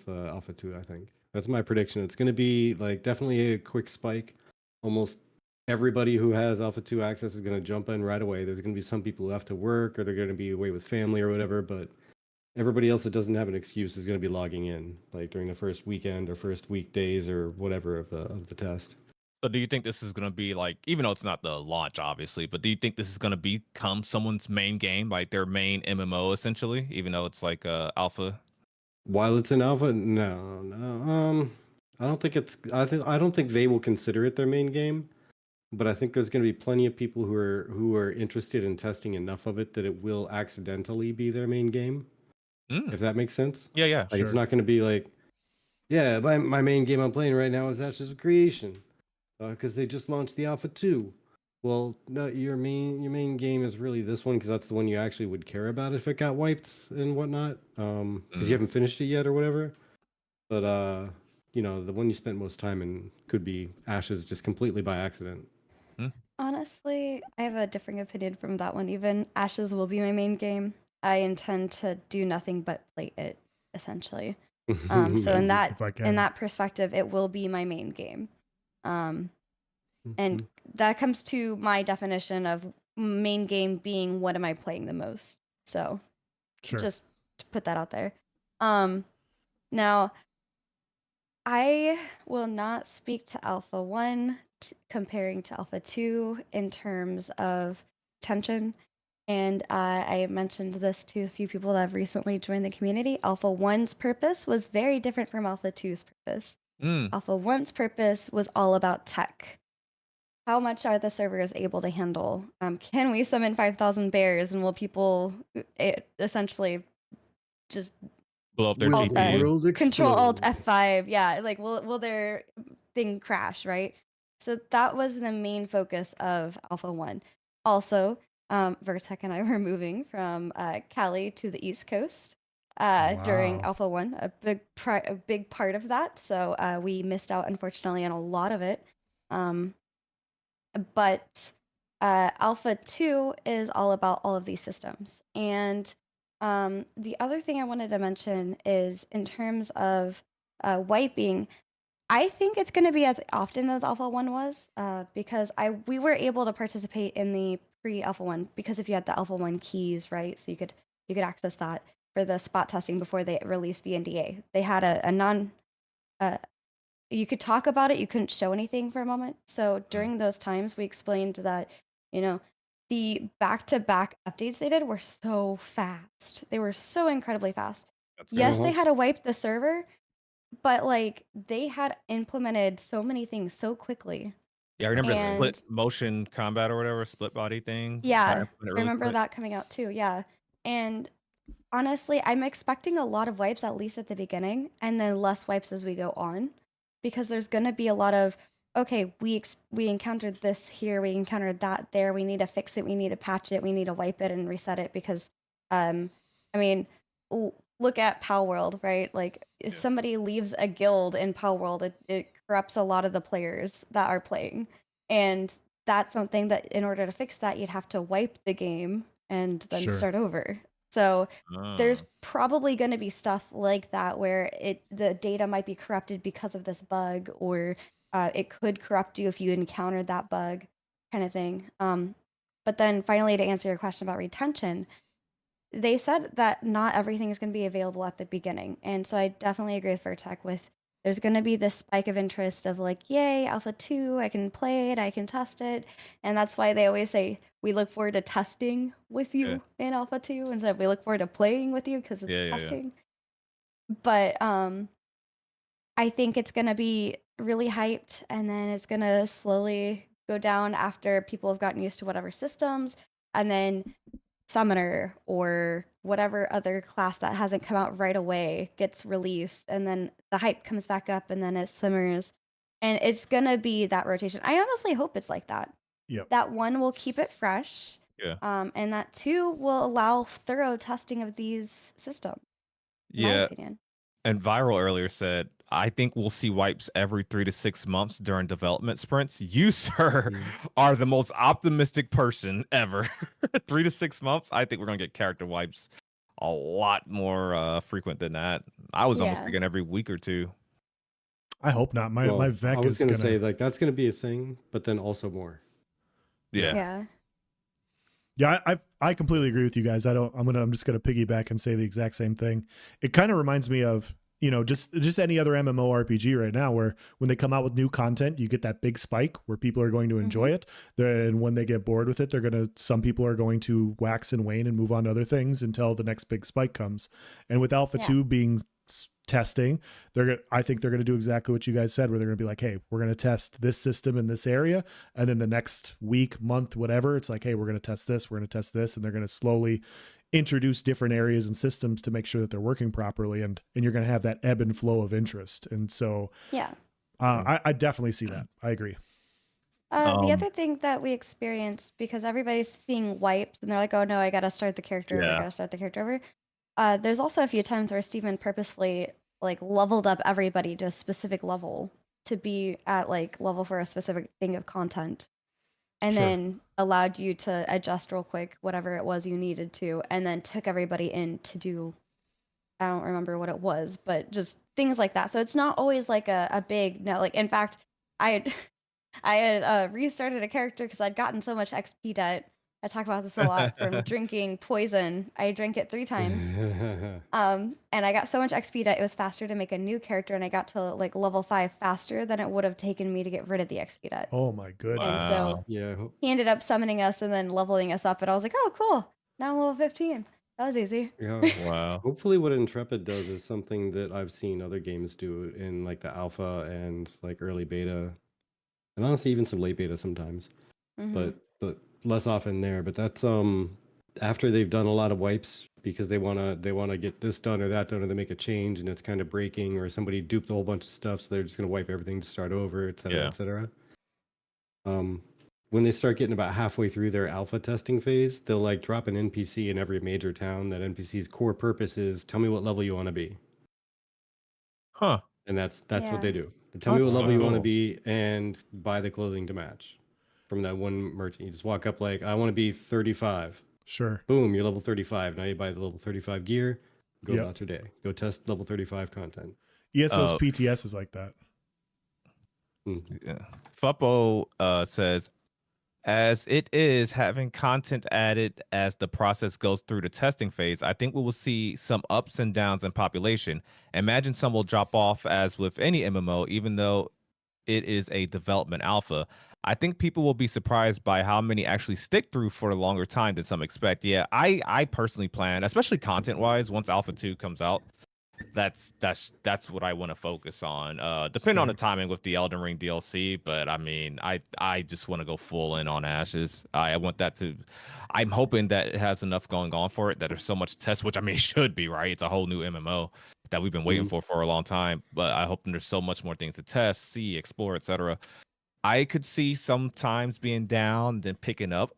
Alpha 2. I think that's my prediction. It's going to be like definitely a quick spike. Almost everybody who has Alpha 2 access is going to jump in right away. There's going to be some people who have to work or they're going to be away with family or whatever, but everybody else that doesn't have an excuse is going to be logging in like during the first weekend or first weekdays or whatever of the test. So do you think this is going to be like, even though it's not the launch, obviously, but do you think this is going to become someone's main game, like their main MMO, essentially, even though it's like alpha? While it's in alpha, no. I don't think it's. I don't think they will consider it their main game, but I think there's going to be plenty of people who are interested in testing enough of it that it will accidentally be their main game. If that makes sense. Yeah. Like it's not going to be like, yeah, my main game I'm playing right now is Ashes of Creation. Because they just launched the Alpha 2. Well, no, your main game is really this one because that's the one you actually would care about if it got wiped and whatnot. Because you haven't finished it yet or whatever. But the one you spent most time in could be Ashes just completely by accident. Honestly, I have a differing opinion from that one. Even Ashes will be my main game. I intend to do nothing but play it, essentially. So in that perspective, it will be my main game. And that comes to my definition of main game being what am I playing the most. So just to put that out there. Now I will not speak to Alpha 1 comparing to Alpha 2 in terms of tension And I mentioned this to a few people that have recently joined the community. Alpha 1's purpose was very different from Alpha 2's purpose. Mm. Alpha 1's purpose was all about tech. How much are the servers able to handle? Can we summon 5,000 bears, and will people essentially just Blow up their Will the GPU. world Control Alt explode? F5? Yeah, like will their thing crash, right? So that was the main focus of Alpha 1. Also, Vertec and I were moving from Cali to the East Coast during Wow. Alpha 1, a big part of that. So we missed out, unfortunately, on a lot of it. But Alpha 2 is all about all of these systems. And the other thing I wanted to mention is in terms of wiping, I think it's going to be as often as Alpha 1 was because we were able to participate in the pre-Alpha 1 because if you had the Alpha 1 keys, right? So you could access that for the spot testing before they released the NDA. They had a non you could talk about it, you couldn't show anything for a moment. So during those times, we explained that, the back-to-back updates they did were so fast. They were so incredibly fast. That's good. Yes, they Uh-huh. had to wipe the server, but like they had implemented so many things so quickly. Yeah, I remember the And split motion combat or whatever, split body thing. yeah, Try to implement it I really remember quick. that coming out too. Yeah. And honestly, I'm expecting a lot of wipes, at least at the beginning, and then less wipes as we go on, because there's going to be a lot of, okay, we encountered this here, we encountered that there, we need to fix it, we need to patch it, we need to wipe it and reset it, because, I mean, look at Pal World, right? Like, if somebody leaves a guild in Pal World, it corrupts a lot of the players that are playing, and that's something that, in order to fix that, you'd have to wipe the game and then Sure. start over. So there's Oh. probably going to be stuff like that where the data might be corrupted because of this bug, or it could corrupt you if you encountered that bug, kind of thing. But then finally, to answer your question about retention, they said that not everything is going to be available at the beginning, and so I definitely agree with Vertec with there's going to be this spike of interest of like, yay, Alpha 2, I can play it, I can test it, and that's why they always say we look forward to testing with you in Alpha 2 instead of we look forward to playing with you because it's Yeah. testing. But I think it's going to be really hyped, and then it's going to slowly go down after people have gotten used to whatever systems, and then Summoner or whatever other class that hasn't come out right away gets released, and then the hype comes back up, and then it simmers, and it's gonna be that rotation. I honestly hope it's like that. Yep. That 1 will keep it fresh, Yeah. and that 2 will allow thorough testing of these systems. In my Yeah. opinion. And Viral earlier said, I think we'll see wipes every 3 to 6 months during development sprints. You, sir, are the most optimistic person ever. 3 to 6 months, I think we're going to get character wipes a lot more frequent than that. I was almost Yeah. thinking every week or two. I hope not. My Well, Vec I was is gonna gonna say like that's gonna be a thing, but then also more. Yeah. Yeah. Yeah, I completely agree with you guys. I'm just gonna piggyback and say the exact same thing. It kind of reminds me of, just any other MMORPG right now, where when they come out with new content, you get that big spike where people are going to enjoy it. Then when they get bored with it, some people are going to wax and wane and move on to other things until the next big spike comes. And with Alpha 2 being testing, I think they're going to do exactly what you guys said, where they're going to be like, hey, we're going to test this system in this area, and then the next week, month, whatever, it's like, hey, we're going to test this, we're going to test this, and they're going to slowly introduce different areas and systems to make sure that they're working properly, and you're going to have that ebb and flow of interest. And so Yeah. I definitely see that. I agree. The other thing that we experienced, because everybody's seeing wipes and they're like, oh no, I gotta start the character over, I gotta start the character over. There's also a few times where Steven purposefully like leveled up everybody to a specific level to be at like level for a specific thing of content, and then allowed you to adjust real quick whatever it was you needed to, and then took everybody in to do, I don't remember what it was, but just things like that. So it's not always like a big no. Like in fact, I had restarted a character because I'd gotten so much XP debt. I talk about this a lot from drinking poison. I drank it 3 times. And I got so much XP debt, it was faster to make a new character, and I got to like level 5 faster than it would have taken me to get rid of the XP debt. Oh my goodness. And so Yeah. he ended up summoning us and then leveling us up, and I was like, oh, cool. Now I'm level 15. That was easy. Yeah. Wow. Hopefully, what Intrepid does is something that I've seen other games do in like the alpha and like early beta, and honestly, even some late beta sometimes. Mhm. But less often there. But that's after they've done a lot of wipes because they wanna get this done or that done, or they make a change and it's kind of breaking, or somebody duped a whole bunch of stuff, so they're just gonna wipe everything to start over, et cetera, Yeah. et cetera. When they start getting about halfway through their alpha testing phase, they'll like drop an NPC in every major town. That NPC's core purpose is tell me what level you want to be. Huh. And that's what Yeah. they do. They tell me what That's so level you want to cool. be and buy the clothing to match from that one merchant. You just walk up like, I want to be 35. Sure. Boom, you're level 35. Now you buy the level 35 gear, go Yep. about your day. Go test level 35 content. ESO's PTS is like that. Yeah. Fuppo says, as it is having content added as the process goes through the testing phase, I think we will see some ups and downs in population. Imagine some will drop off as with any MMO, even though it is a development alpha. I think people will be surprised by how many actually stick through for a longer time than some expect. Yeah, I personally plan, especially content wise, once Alpha 2 comes out, that's what I want to focus on. Depending on the Same. timing with the Elden Ring DLC, but I mean, I just want to go full in on Ashes. I want that to. I'm hoping that it has enough going on for it that there's so much to test, which I mean it should be, right? It's a whole new MMO that we've been waiting for a long time. But I hope there's so much more things to test, see, explore, etc. I could see sometimes being down, then picking up.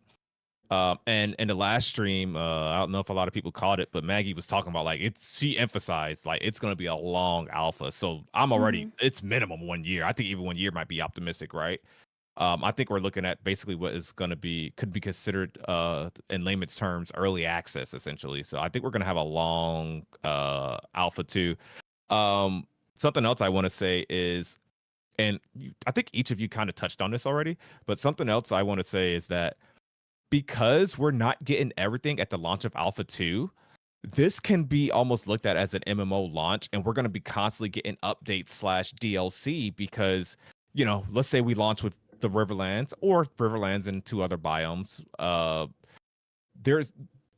And in the last stream, I don't know if a lot of people caught it, but Maggie was talking about like she emphasized like it's gonna be a long alpha. So I'm already it's minimum 1 year. I think even 1 year might be optimistic, right? I think we're looking at basically what is gonna be could be considered in layman's terms early access essentially. So I think we're gonna have a long alpha too. Something else I want to say is, and I think each of you kind of touched on this already, but something else I want to say is that because we're not getting everything at the launch of Alpha 2, this can be almost looked at as an MMO launch, and we're going to be constantly getting updates / DLC because, you know, let's say we launch with the Riverlands or Riverlands and 2 other biomes.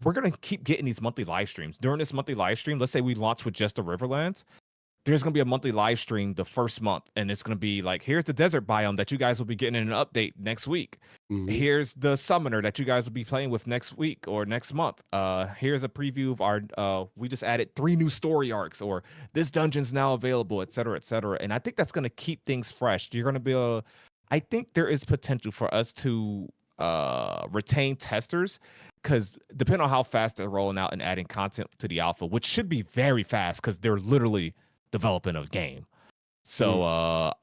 We're going to keep getting these monthly live streams. During this monthly live stream, let's say we launch with just the Riverlands, there's going to be a monthly live stream the first month, and it's going to be like, here's the desert biome that you guys will be getting in an update next week. Here's the summoner that you guys will be playing with next week or next month. Here's a preview of our we just added 3 new story arcs, or this dungeon's now available, et cetera, et cetera. And I think that's going to keep things fresh. You're going to be able, I think there is potential for us to retain testers, because depending on how fast they're rolling out and adding content to the alpha, which should be very fast because they're literally developing a game. So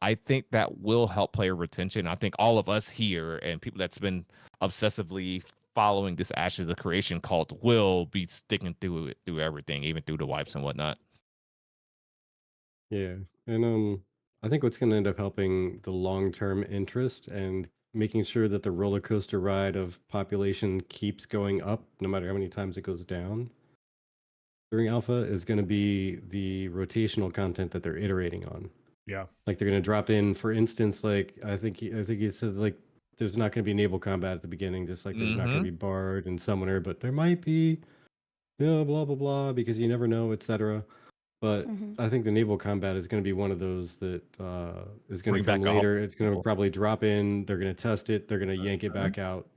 I think that will help player retention. I think all of us here and people that's been obsessively following this Ashes of the Creation cult will be sticking through it, through everything, even through the wipes and whatnot. Yeah, and I think what's going to end up helping the long-term interest and making sure that the roller coaster ride of population keeps going up, no matter how many times it goes down during alpha, is going to be the rotational content that they're iterating on. Yeah. Like they're going to drop in, for instance, like I think he said like there's not going to be naval combat at the beginning, just like there's not going to be bard and summoner, but there might be, you know, blah blah blah, because you never know, etc. But I think the naval combat is going to be one of those that is going to come later. It's going to probably drop in. They're going to test it. They're going to yank it back out.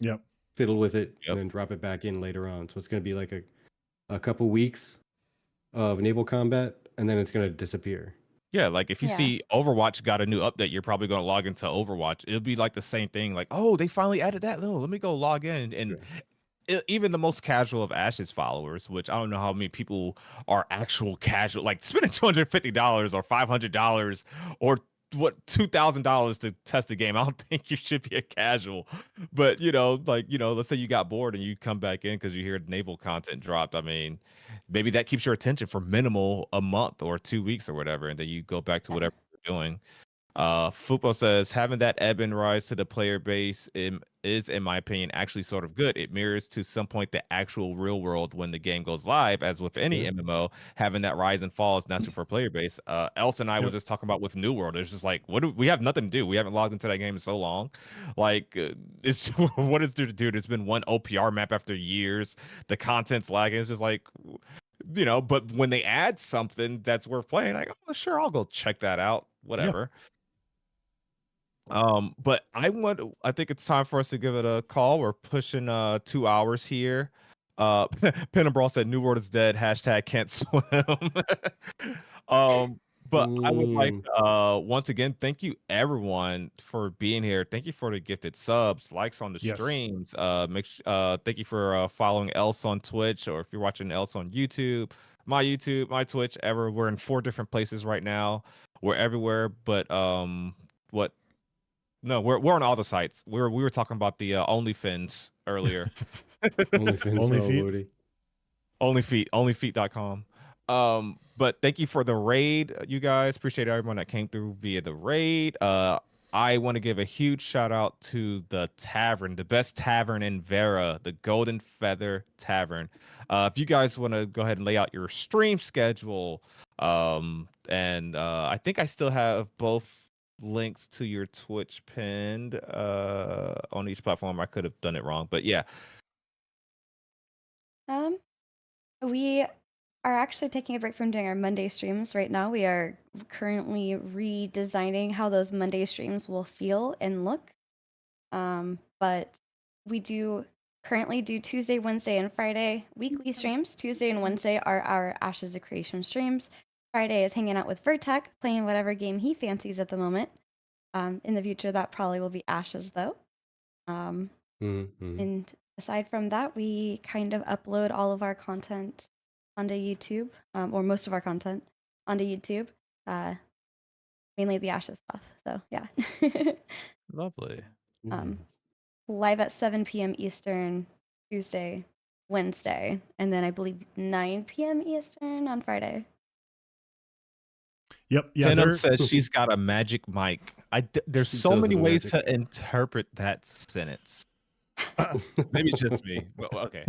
Yep. Fiddle with it and then drop it back in later on. So it's going to be like a couple weeks of naval combat, and then it's going to disappear. Yeah, like if you see Overwatch got a new update, you're probably going to log into Overwatch. It'll be like the same thing. Like, oh, they finally added that. No, let me go log in. And even the most casual of Ashes followers, which I don't know how many people are actual casual, like spending $250 or $500 or what $2,000 to test a game. I don't think you should be a casual, but you know, like, you know, let's say you got bored and you come back in because you hear naval content dropped. I mean, maybe that keeps your attention for minimal a month or 2 weeks or whatever, and then you go back to whatever you're doing. Fupo says having that ebb and rise to the player base is, in my opinion, actually sort of good. It mirrors to some point the actual real world when the game goes live, as with any MMO, having that rise and fall is natural for player base. Else and I was just talking about with New World. It's just like, we have nothing to do. We haven't logged into that game in so long. Like, it's what is there to do? There's been one OPR map after years. The content's lagging. It's just like, but when they add something that's worth playing, like, oh, sure, I'll go check that out. Whatever. But I think it's time for us to give it a call. We're pushing 2 hours here. Pen and Brawl said New World is dead. # can't swim. But I would like once again thank you everyone for being here. Thank you for the gifted subs, likes on the streams. Thank you for following Else on Twitch, or if you're watching Else on YouTube, my Twitch, we're in 4 different places right now. We're everywhere, but no, we're on all the sites. We were talking about the OnlyFins earlier. OnlyFeet. Onlyfeet.com. But thank you for the raid, you guys. Appreciate everyone that came through via the raid. I want to give a huge shout out to the Tavern, the best tavern in Verra, the Golden Feather Tavern. If you guys want to go ahead and lay out your stream schedule, and I think I still have both links to your Twitch pinned on each platform. I could have done it wrong, but yeah. We are actually taking a break from doing our Monday streams right now. We are currently redesigning how those Monday streams will feel and look. But we do currently do Tuesday, Wednesday, and Friday weekly streams. Tuesday and Wednesday are our Ashes of Creation streams. Friday is hanging out with Vertec, playing whatever game he fancies at the moment. In the future, that probably will be Ashes, though. And aside from that, we kind of upload all of our content onto YouTube, or most of our content onto YouTube, mainly the Ashes stuff. So, yeah. Lovely. Live at 7 p.m. Eastern, Tuesday, Wednesday, and then I believe 9 p.m. Eastern on Friday. Yep. Yeah. Venom says she's got a magic mic. There's so many ways to interpret that sentence. Maybe it's just me. Well, okay.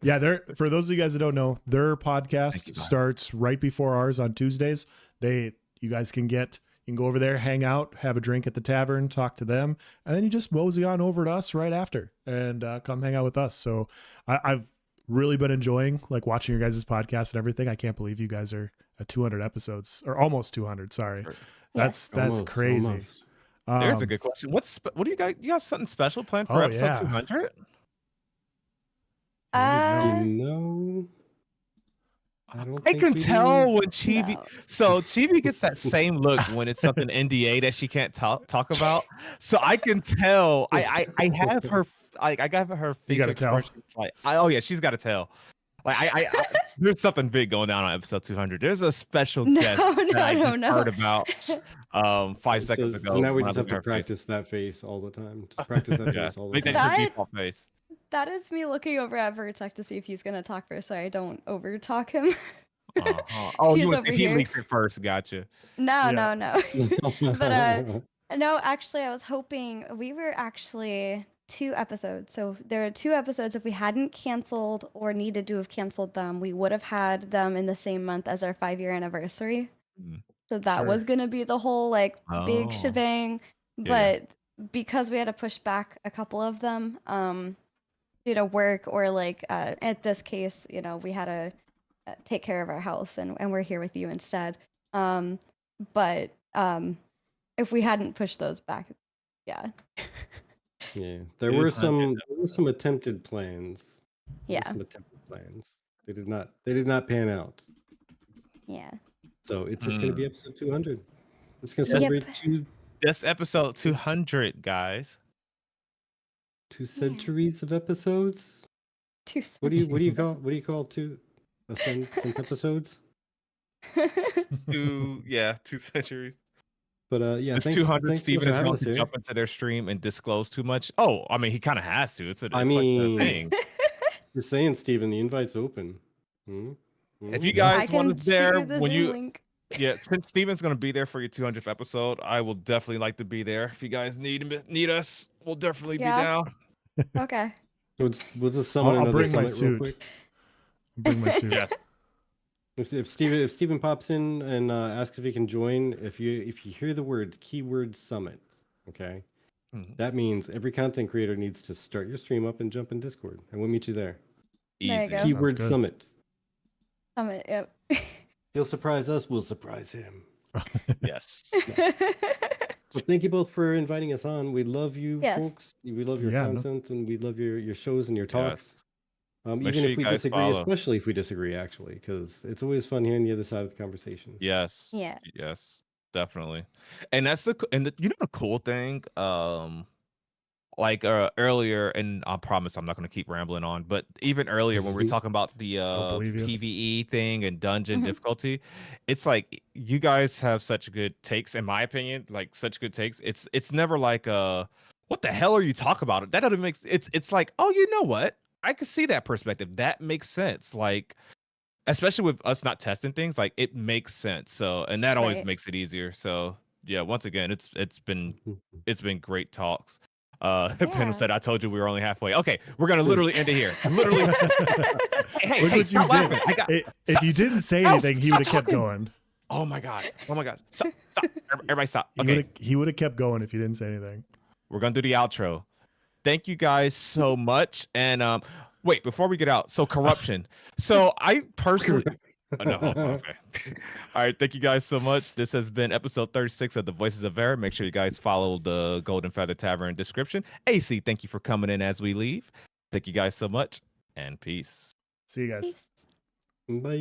Yeah, for those of you guys that don't know, their podcast starts right before ours on Tuesdays. You guys can go over there, hang out, have a drink at the tavern, talk to them, and then you just mosey on over to us right after and come hang out with us. So I've really been enjoying watching your guys' podcast and everything. I can't believe you guys are at 200 episodes, or almost 200. Sorry, that's crazy. Almost. There's a good question. What do you guys? You have something special planned for episode 200? I can tell when Chibi. No. So Chibi gets that same look when it's something NDA that she can't talk about. So I can tell. I have her. I got her. You gotta tell. She's got to tell. There's something big going down on episode 200. There's a special guest that I just heard about 5 seconds ago. So now we just have to practice that face all the time. Just practice that face all the time. Make that your default face. That is me looking over at Vertec to see if he's gonna talk first, so I don't over talk him. Oh, you want if he leaks it first? Gotcha. No. But no, actually, I was hoping we were actually 2 episodes. So there are 2 episodes. If we hadn't canceled or needed to have canceled them, we would have had them in the same month as our 5-year anniversary. So that was gonna be the whole big shebang. But because we had to push back a couple of them, due to work or at this case, we had to take care of our house and we're here with you instead. But if we hadn't pushed those back, there were some attempted plans. They did not pan out. So it's just gonna be episode 200. It's gonna celebrate this episode 200, guys. 2 centuries of episodes. 2 What do you call 2 episodes? 2 centuries. But thanks, 200. Steven is going to jump into their stream and disclose too much. Oh, I mean, he kind of has to. It's like a thing. You're saying, Steven, the invite's open. If you guys want us there, when you link. Yeah, since Steven's gonna be there for your 200th episode, I will definitely like to be there. If you guys need us, we'll definitely be Yeah. down. Okay. We'll just summon I'll another bring my summit real suit. quick. Bring my suit. Yeah. If Steven pops in and asks if he can join, if you hear the word keyword summit, okay, Mhm. that means every content creator needs to start your stream up and jump in Discord, and we'll meet you there. There you Easy. go. Keyword good. summit. Summit. Yep. He'll surprise us. We'll surprise him. Yes. Well, thank you both for inviting us on. We love you, Yes. folks. We love your Yeah, no- content, and we love your shows and your talks. Make Even sure if you we guys disagree, follow. especially if we disagree, actually, because it's always fun hearing the other side of the conversation. Yes. Yeah. Yes. Definitely. And that's you know the cool thing, like earlier, and I promise I'm not going to keep rambling on, but even earlier when we were talking about the believe you. PvE thing and dungeon Mhm. difficulty, it's like you guys have such good takes, in my opinion, like such good takes. It's never like what the hell are you talking about? That doesn't make it's like, oh, you know what, I can see that perspective, that makes sense, like especially with us not testing things, like it makes sense. So, and that always Right. makes it easier. So yeah, once again, it's been great talks. Pendle Yeah. said, I told you we were only halfway. Okay, we're gonna literally end it here. Literally. Hey, Look what you stop did. laughing. I got If you didn't say anything, he would have kept going. Oh my god. Oh my god. Stop. Everybody stop. He Okay. would have kept going if you didn't say anything. We're gonna do the outro. Thank you guys so much. And wait, before we get out, so corruption. So I personally no, okay. All right, thank you guys so much. This has been episode 36 of the Voices of Verra. Make sure you guys follow the Golden Feather Tavern description. AC, thank you for coming in as we leave. Thank you guys so much, and peace. See you guys. Peace. Bye.